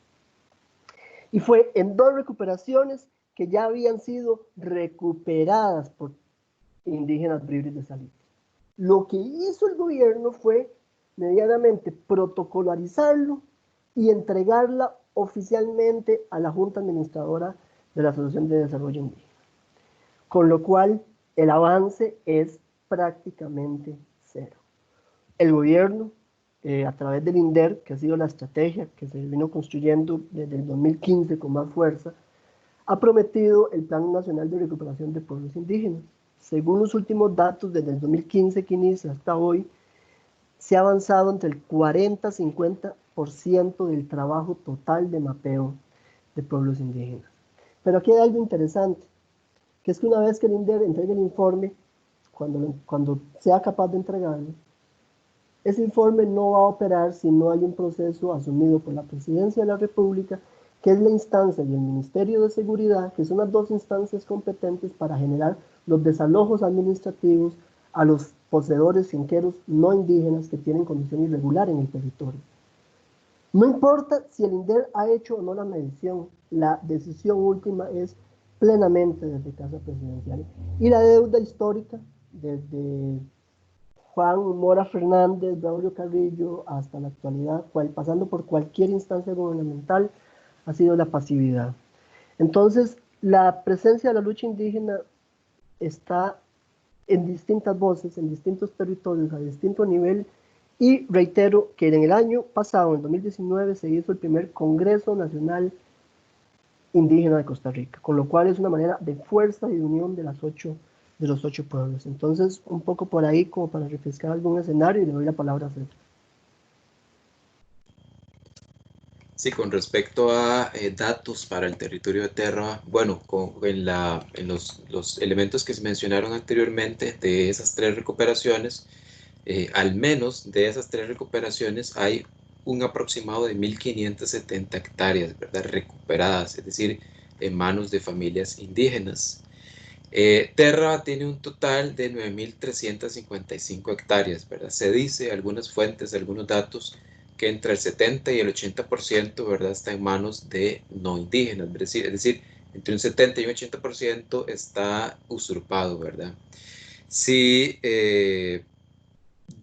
Y fue en 2 recuperaciones que ya habían sido recuperadas por indígenas libres de Salitre. Lo que hizo el gobierno fue medianamente protocolarizarlo y entregarla oficialmente a la Junta Administradora de la Asociación de Desarrollo Indígena. Con lo cual, el avance es prácticamente cero. El gobierno, a través del INDER, que ha sido la estrategia que se vino construyendo desde el 2015 con más fuerza, ha prometido el Plan Nacional de Recuperación de Pueblos Indígenas. Según los últimos datos, desde el 2015 que inicia hasta hoy, se ha avanzado entre el 40-50% del trabajo total de mapeo de pueblos indígenas. Pero aquí hay algo interesante, que es que una vez que el INDER entregue el informe, cuando sea capaz de entregarlo, ese informe no va a operar si no hay un proceso asumido por la Presidencia de la República, que es la instancia y el Ministerio de Seguridad, que son las 2 instancias competentes para generar los desalojos administrativos a los poseedores finqueros no indígenas que tienen condición irregular en el territorio. No importa si el INDER ha hecho o no la medición, la decisión última es plenamente desde Casa Presidencial. Y la deuda histórica, desde Juan Mora Fernández, Braulio Carrillo, hasta la actualidad, pasando por cualquier instancia gubernamental, ha sido la pasividad. Entonces, la presencia de la lucha indígena está en distintas voces, en distintos territorios, a distinto nivel, y reitero que en el año pasado, en 2019, se hizo el primer Congreso Nacional Indígena de Costa Rica, con lo cual es una manera de fuerza y de unión de los 8 pueblos. Entonces, un poco por ahí, como para refrescar algún escenario, y le doy la palabra a César. Sí, con respecto a datos para el territorio de Terra, bueno, en los elementos que se mencionaron anteriormente de esas 3 recuperaciones, al menos de esas 3 recuperaciones hay un aproximado de 1.570 hectáreas, ¿verdad?, recuperadas, es decir, en manos de familias indígenas. Terra tiene un total de 9.355 hectáreas, ¿verdad? Se dice, algunas fuentes, algunos datos, que entre el 70 y el 80%, ¿verdad?, está en manos de no indígenas, es decir, entre un 70 y un 80% está usurpado, ¿verdad? Si,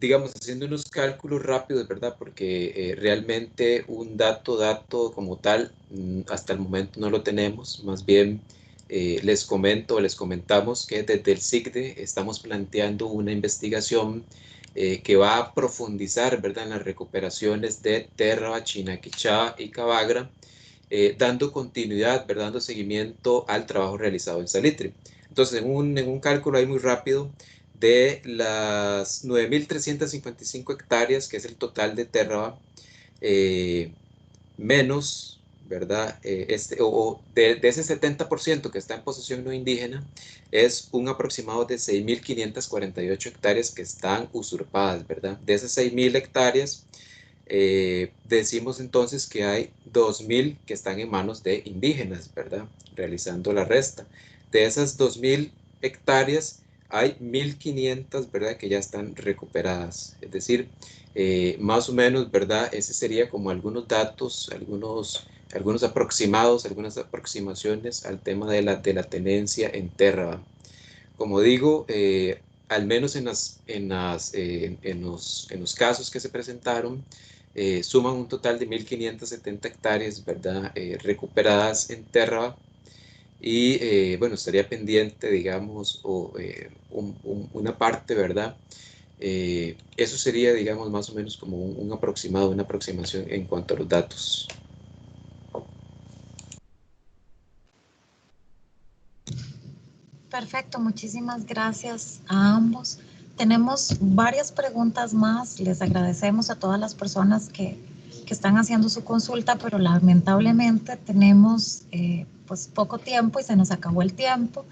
digamos, haciendo unos cálculos rápidos, ¿verdad?, porque realmente un dato como tal, hasta el momento no lo tenemos, más bien les comentamos que desde el SICDE estamos planteando una investigación que va a profundizar, ¿verdad?, en las recuperaciones de Terra, Chinaquichá y Cabagra, dando continuidad, ¿verdad?, dando seguimiento al trabajo realizado en Salitre. Entonces, en un cálculo ahí muy rápido, de las 9.355 hectáreas, que es el total de Terra, menos, ¿verdad?, de ese 70% que está en posesión no indígena, es un aproximado de 6.548 hectáreas que están usurpadas, ¿verdad? De esas 6.000 hectáreas, decimos entonces que hay 2.000 que están en manos de indígenas, ¿verdad?, realizando la resta. De esas 2.000 hectáreas, hay 1.500, ¿verdad?, que ya están recuperadas. Es decir, más o menos, ¿verdad?, ese sería como algunos datos, algunos aproximados, algunas aproximaciones al tema de la tenencia en terra. Como digo, al menos en los casos que se presentaron, suman un total de 1.570 hectáreas, ¿verdad?, recuperadas en terra. Y bueno, estaría pendiente, digamos, una parte, ¿verdad? Eso sería, digamos, más o menos como un aproximado, una aproximación en cuanto a los datos. Perfecto, muchísimas gracias a ambos. Tenemos varias preguntas más. Les agradecemos a todas las personas que están haciendo su consulta, pero lamentablemente tenemos pues poco tiempo y se nos acabó el tiempo.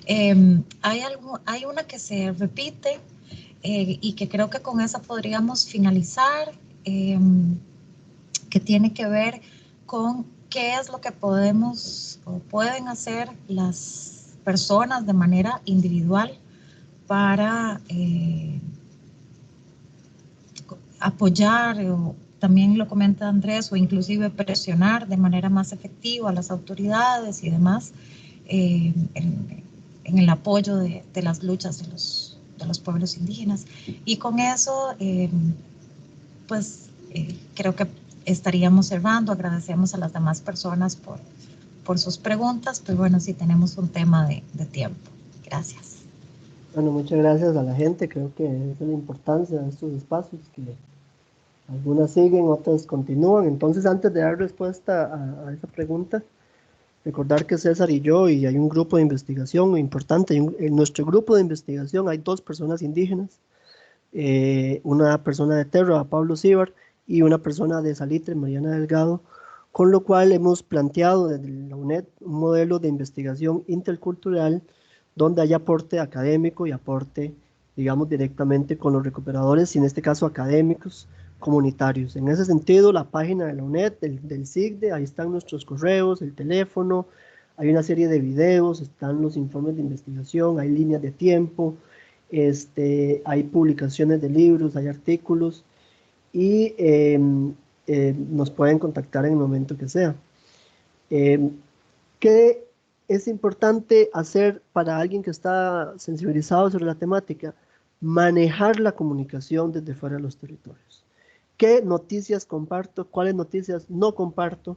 Hay una que se repite y que creo que con esa podríamos finalizar, que tiene que ver con qué es lo que podemos o pueden hacer las personas de manera individual para apoyar, o también lo comenta Andrés, o inclusive presionar de manera más efectiva a las autoridades y demás en el apoyo de las luchas de los pueblos indígenas. Y con eso, creo que estaríamos cerrando. Agradecemos a las demás personas por sus preguntas, pero bueno, sí tenemos un tema de tiempo. Gracias. Bueno, muchas gracias a la gente. Creo que esa es la importancia de estos espacios, que algunas siguen, otras continúan. Entonces, antes de dar respuesta a esa pregunta, recordar que César y yo, y hay un grupo de investigación muy importante. En nuestro grupo de investigación hay 2 personas indígenas, una persona de Terra, Pablo Cibar, y una persona de Salitre, Mariana Delgado, con lo cual hemos planteado desde la UNED un modelo de investigación intercultural donde hay aporte académico y aporte, digamos, directamente con los recuperadores, y en este caso académicos comunitarios. En ese sentido, la página de la UNED, del SIGDE, ahí están nuestros correos, el teléfono, hay una serie de videos, están los informes de investigación, hay líneas de tiempo, hay publicaciones de libros, hay artículos, y nos pueden contactar en el momento que sea. ¿Qué es importante hacer para alguien que está sensibilizado sobre la temática? Manejar la comunicación desde fuera de los territorios. ¿Qué noticias comparto? ¿Cuáles noticias no comparto?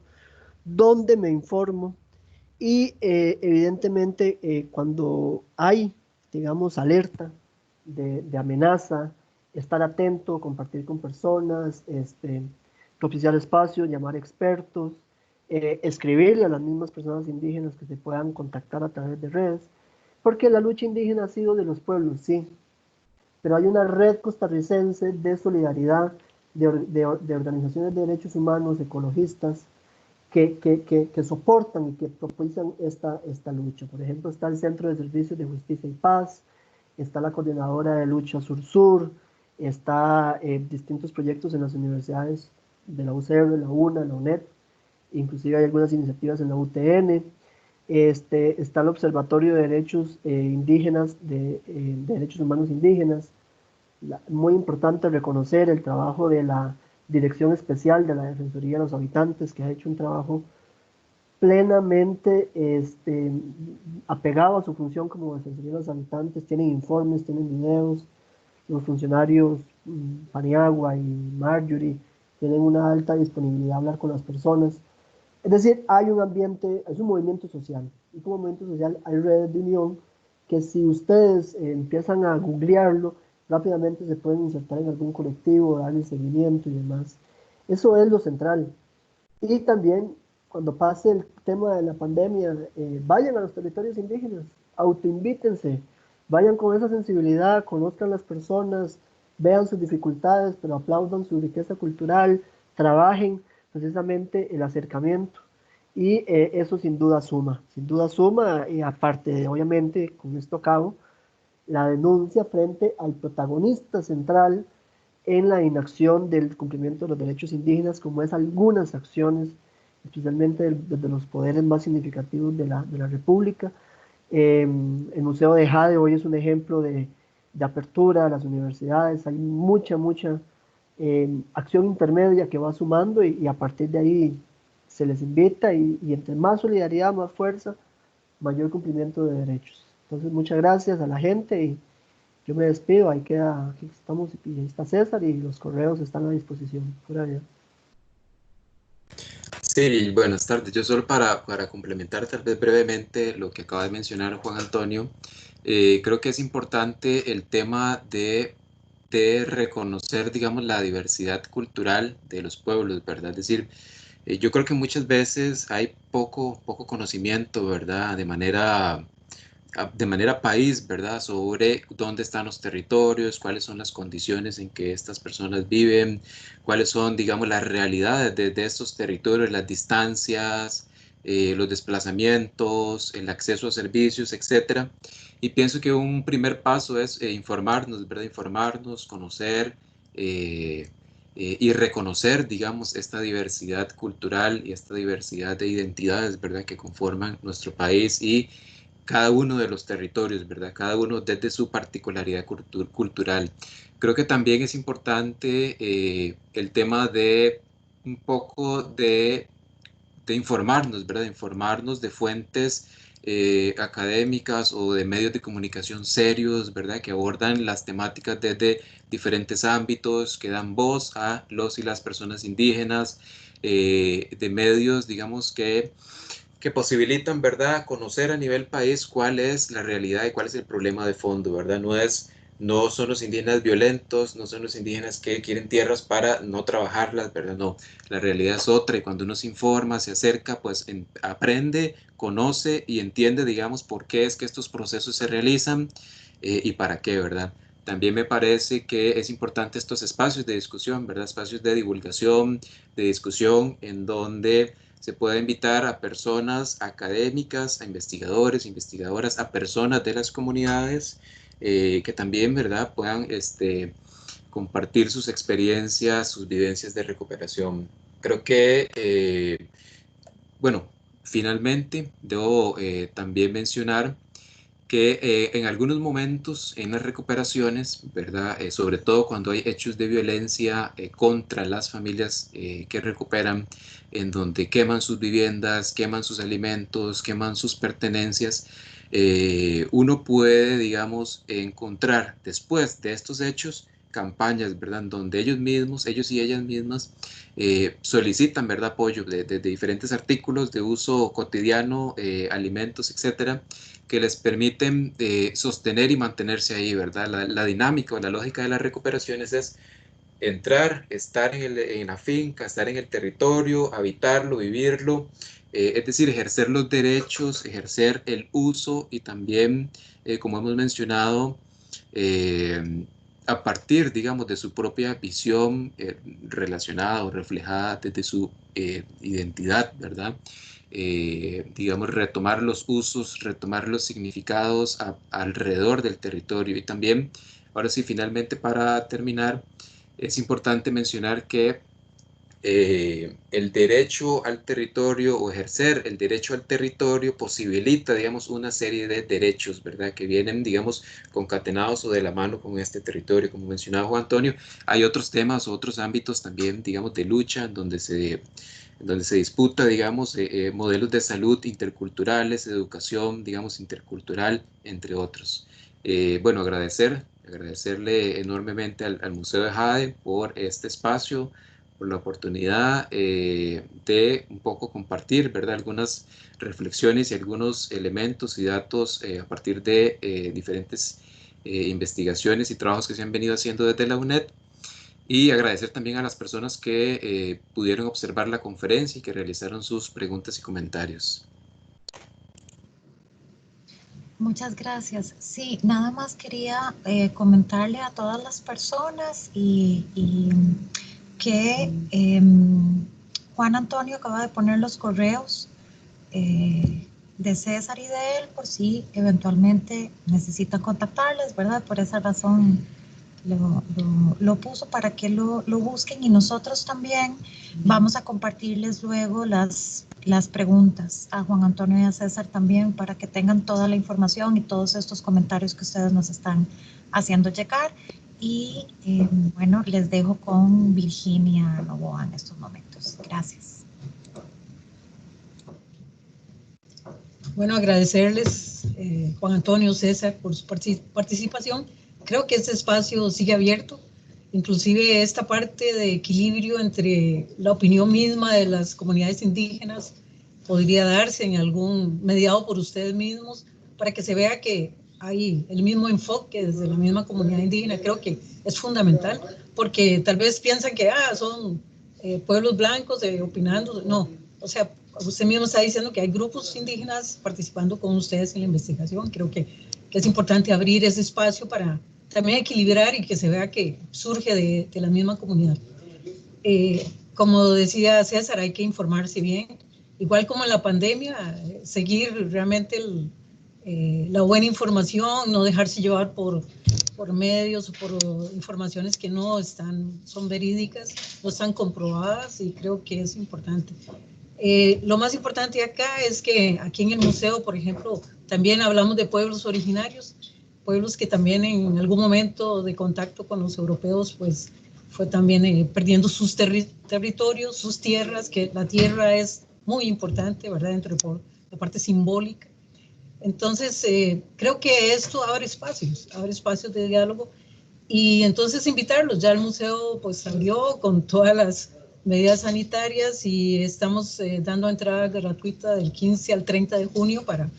¿Dónde me informo? Y evidentemente cuando hay, digamos, alerta de amenaza, estar atento, compartir con personas, propiciar espacios, llamar expertos, escribirle a las mismas personas indígenas que se puedan contactar a través de redes, porque la lucha indígena ha sido de los pueblos, sí, pero hay una red costarricense de solidaridad, de organizaciones de derechos humanos, ecologistas, que soportan y que propician esta lucha. Por ejemplo, está el Centro de Servicios de Justicia y Paz, está la Coordinadora de Lucha Sur-Sur, está distintos proyectos en las universidades de la UCR, la UNA, la UNED, inclusive hay algunas iniciativas en la UTN, está el Observatorio de Derechos Indígenas, de Derechos Humanos Indígenas. Muy importante reconocer el trabajo de la Dirección Especial de la Defensoría de los Habitantes, que ha hecho un trabajo plenamente apegado a su función como Defensoría de los Habitantes. Tienen informes, tienen videos. Los funcionarios Paniagua y Marjorie tienen una alta disponibilidad a hablar con las personas. Es decir, hay un ambiente, es un movimiento social, y como movimiento social hay redes de unión que si ustedes empiezan a googlearlo, rápidamente se pueden insertar en algún colectivo, darle seguimiento y demás. Eso es lo central. Y también, cuando pase el tema de la pandemia, vayan a los territorios indígenas, autoinvítense, vayan con esa sensibilidad, conozcan las personas, vean sus dificultades, pero aplaudan su riqueza cultural, trabajen precisamente el acercamiento. Y eso sin duda suma, y aparte, obviamente, con esto acabo, la denuncia frente al protagonista central en la inacción del cumplimiento de los derechos indígenas, como es algunas acciones, especialmente desde los poderes más significativos de la República, El Museo de Jade hoy es un ejemplo de apertura a las universidades. Hay mucha acción intermedia que va sumando y a partir de ahí se les invita y entre más solidaridad, más fuerza, mayor cumplimiento de derechos. Entonces, muchas gracias a la gente y yo me despido. Aquí estamos y ahí está César y los correos están a disposición. Pura vida. Sí, buenas tardes. Yo solo para complementar tal vez brevemente lo que acaba de mencionar Juan Antonio, creo que es importante el tema de reconocer, digamos, la diversidad cultural de los pueblos, ¿verdad? Es decir, yo creo que muchas veces hay poco conocimiento, ¿verdad? De manera país, ¿verdad? Sobre dónde están los territorios, cuáles son las condiciones en que estas personas viven, cuáles son, digamos, las realidades de estos territorios, las distancias, los desplazamientos, el acceso a servicios, etcétera. Y pienso que un primer paso es informarnos, ¿verdad? Informarnos, conocer y reconocer, digamos, esta diversidad cultural y esta diversidad de identidades, ¿verdad? Que conforman nuestro país y cada uno de los territorios, ¿verdad? Cada uno desde su particularidad cultural. Creo que también es importante el tema de un poco de informarnos, ¿verdad? Informarnos de fuentes académicas o de medios de comunicación serios, ¿verdad? Que abordan las temáticas desde diferentes ámbitos, que dan voz a los y las personas indígenas, de medios, digamos, que posibilitan, ¿verdad?, conocer a nivel país cuál es la realidad y cuál es el problema de fondo, ¿verdad? No son los indígenas violentos, no son los indígenas que quieren tierras para no trabajarlas, ¿verdad? No, la realidad es otra y cuando uno se informa, se acerca, pues aprende, conoce y entiende, digamos, por qué es que estos procesos se realizan y para qué, ¿verdad? También me parece que es importante estos espacios de discusión, ¿verdad? Espacios de divulgación, de discusión, en donde se puede invitar a personas académicas, a investigadores, investigadoras, a personas de las comunidades que también, ¿verdad?, puedan compartir sus experiencias, sus vivencias de recuperación. Creo que, bueno, finalmente debo también mencionar que en algunos momentos en las recuperaciones, ¿verdad? Sobre todo cuando hay hechos de violencia contra las familias que recuperan, en donde queman sus viviendas, queman sus alimentos, queman sus pertenencias, uno puede, digamos, encontrar después de estos hechos campañas, ¿verdad? Donde ellos mismos, ellos y ellas mismas solicitan, ¿verdad?, apoyo de diferentes artículos de uso cotidiano, alimentos, etcétera, que les permiten sostener y mantenerse ahí, ¿verdad? La dinámica o la lógica de las recuperaciones es entrar, estar en la finca, estar en el territorio, habitarlo, vivirlo, es decir, ejercer los derechos, ejercer el uso y también, como hemos mencionado, a partir, digamos, de su propia visión relacionada o reflejada desde su identidad, ¿verdad? Digamos, retomar los usos, retomar los significados alrededor del territorio. Y también, ahora sí, finalmente para terminar, es importante mencionar que el derecho al territorio o ejercer el derecho al territorio posibilita, digamos, una serie de derechos, ¿verdad? Que vienen, digamos, concatenados o de la mano con este territorio. Como mencionaba Juan Antonio, hay otros temas, otros ámbitos también, digamos, de lucha en donde se disputa, digamos, modelos de salud interculturales, educación, digamos, intercultural, entre otros. Bueno, agradecerle enormemente al Museo de Jade por este espacio, por la oportunidad de un poco compartir, ¿verdad?, algunas reflexiones y algunos elementos y datos a partir de diferentes investigaciones y trabajos que se han venido haciendo desde la UNED. Y agradecer también a las personas que pudieron observar la conferencia y que realizaron sus preguntas y comentarios. Muchas gracias. Sí, nada más quería comentarle a todas las personas y que Juan Antonio acaba de poner los correos de César y de él por si eventualmente necesitan contactarles, ¿verdad? Por esa razón lo puso para que lo busquen y nosotros también vamos a compartirles luego las las preguntas a Juan Antonio y a César también para que tengan toda la información y todos estos comentarios que ustedes nos están haciendo llegar. Y bueno, les dejo con Virginia Novoa en estos momentos. Gracias. Bueno, agradecerles, Juan Antonio, César, por su participación. Creo que este espacio sigue abierto. Inclusive esta parte de equilibrio entre la opinión misma de las comunidades indígenas podría darse en algún mediado por ustedes mismos para que se vea que hay el mismo enfoque desde la misma comunidad indígena. Creo que es fundamental porque tal vez piensan que son pueblos blancos opinando. No, o sea, usted mismo está diciendo que hay grupos indígenas participando con ustedes en la investigación. Creo que es importante abrir ese espacio para también equilibrar y que se vea que surge de la misma comunidad. Como decía César, hay que informarse bien. Igual como en la pandemia, seguir realmente la buena información, no dejarse llevar por medios o por informaciones que no son verídicas, no están comprobadas, y creo que es importante. Lo más importante acá es que aquí en el museo, por ejemplo, también hablamos de pueblos originarios, pueblos que también en algún momento de contacto con los europeos, pues fue también perdiendo sus territorios, sus tierras, que la tierra es muy importante, ¿verdad?, dentro de la parte simbólica. Entonces, creo que esto abre espacios de diálogo, y entonces invitarlos. Ya el museo pues abrió con todas las medidas sanitarias y estamos dando entrada gratuita del 15 al 30 de junio para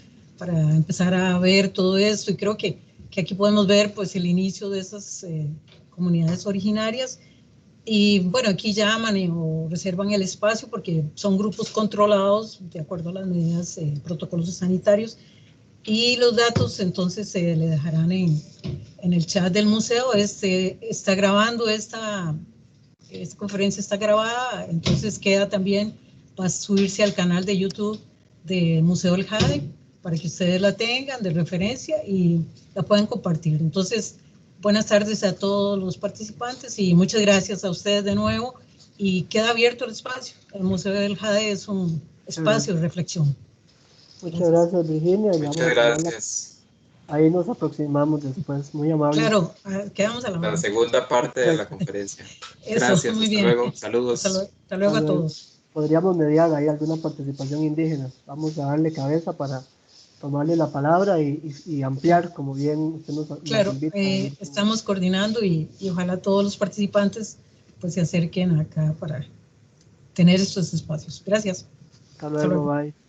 empezar a ver todo esto, y creo que aquí podemos ver pues el inicio de esas comunidades originarias. Y bueno, aquí llaman o reservan el espacio porque son grupos controlados de acuerdo a las medidas, protocolos sanitarios, y los datos entonces se le dejarán en el chat del museo. Está grabando esta conferencia, está grabada, entonces queda también para subirse al canal de YouTube del Museo del Jade para que ustedes la tengan de referencia y la puedan compartir. Entonces, buenas tardes a todos los participantes y muchas gracias a ustedes de nuevo, y queda abierto el espacio. El Museo del Jade es un espacio de reflexión. Muchas gracias, Virginia. Muchas gracias. Ahí nos aproximamos después, muy amable. Claro, quedamos a la mano. La segunda parte de la conferencia. Eso, gracias, muy hasta bien. luego, saludos. Hasta luego a todos. Podríamos mediar ahí alguna participación indígena. Vamos a darle cabeza para tomarle la palabra y ampliar, como bien usted nos invita. Estamos coordinando y ojalá todos los participantes pues se acerquen acá para tener estos espacios. Gracias. Hasta luego, bye.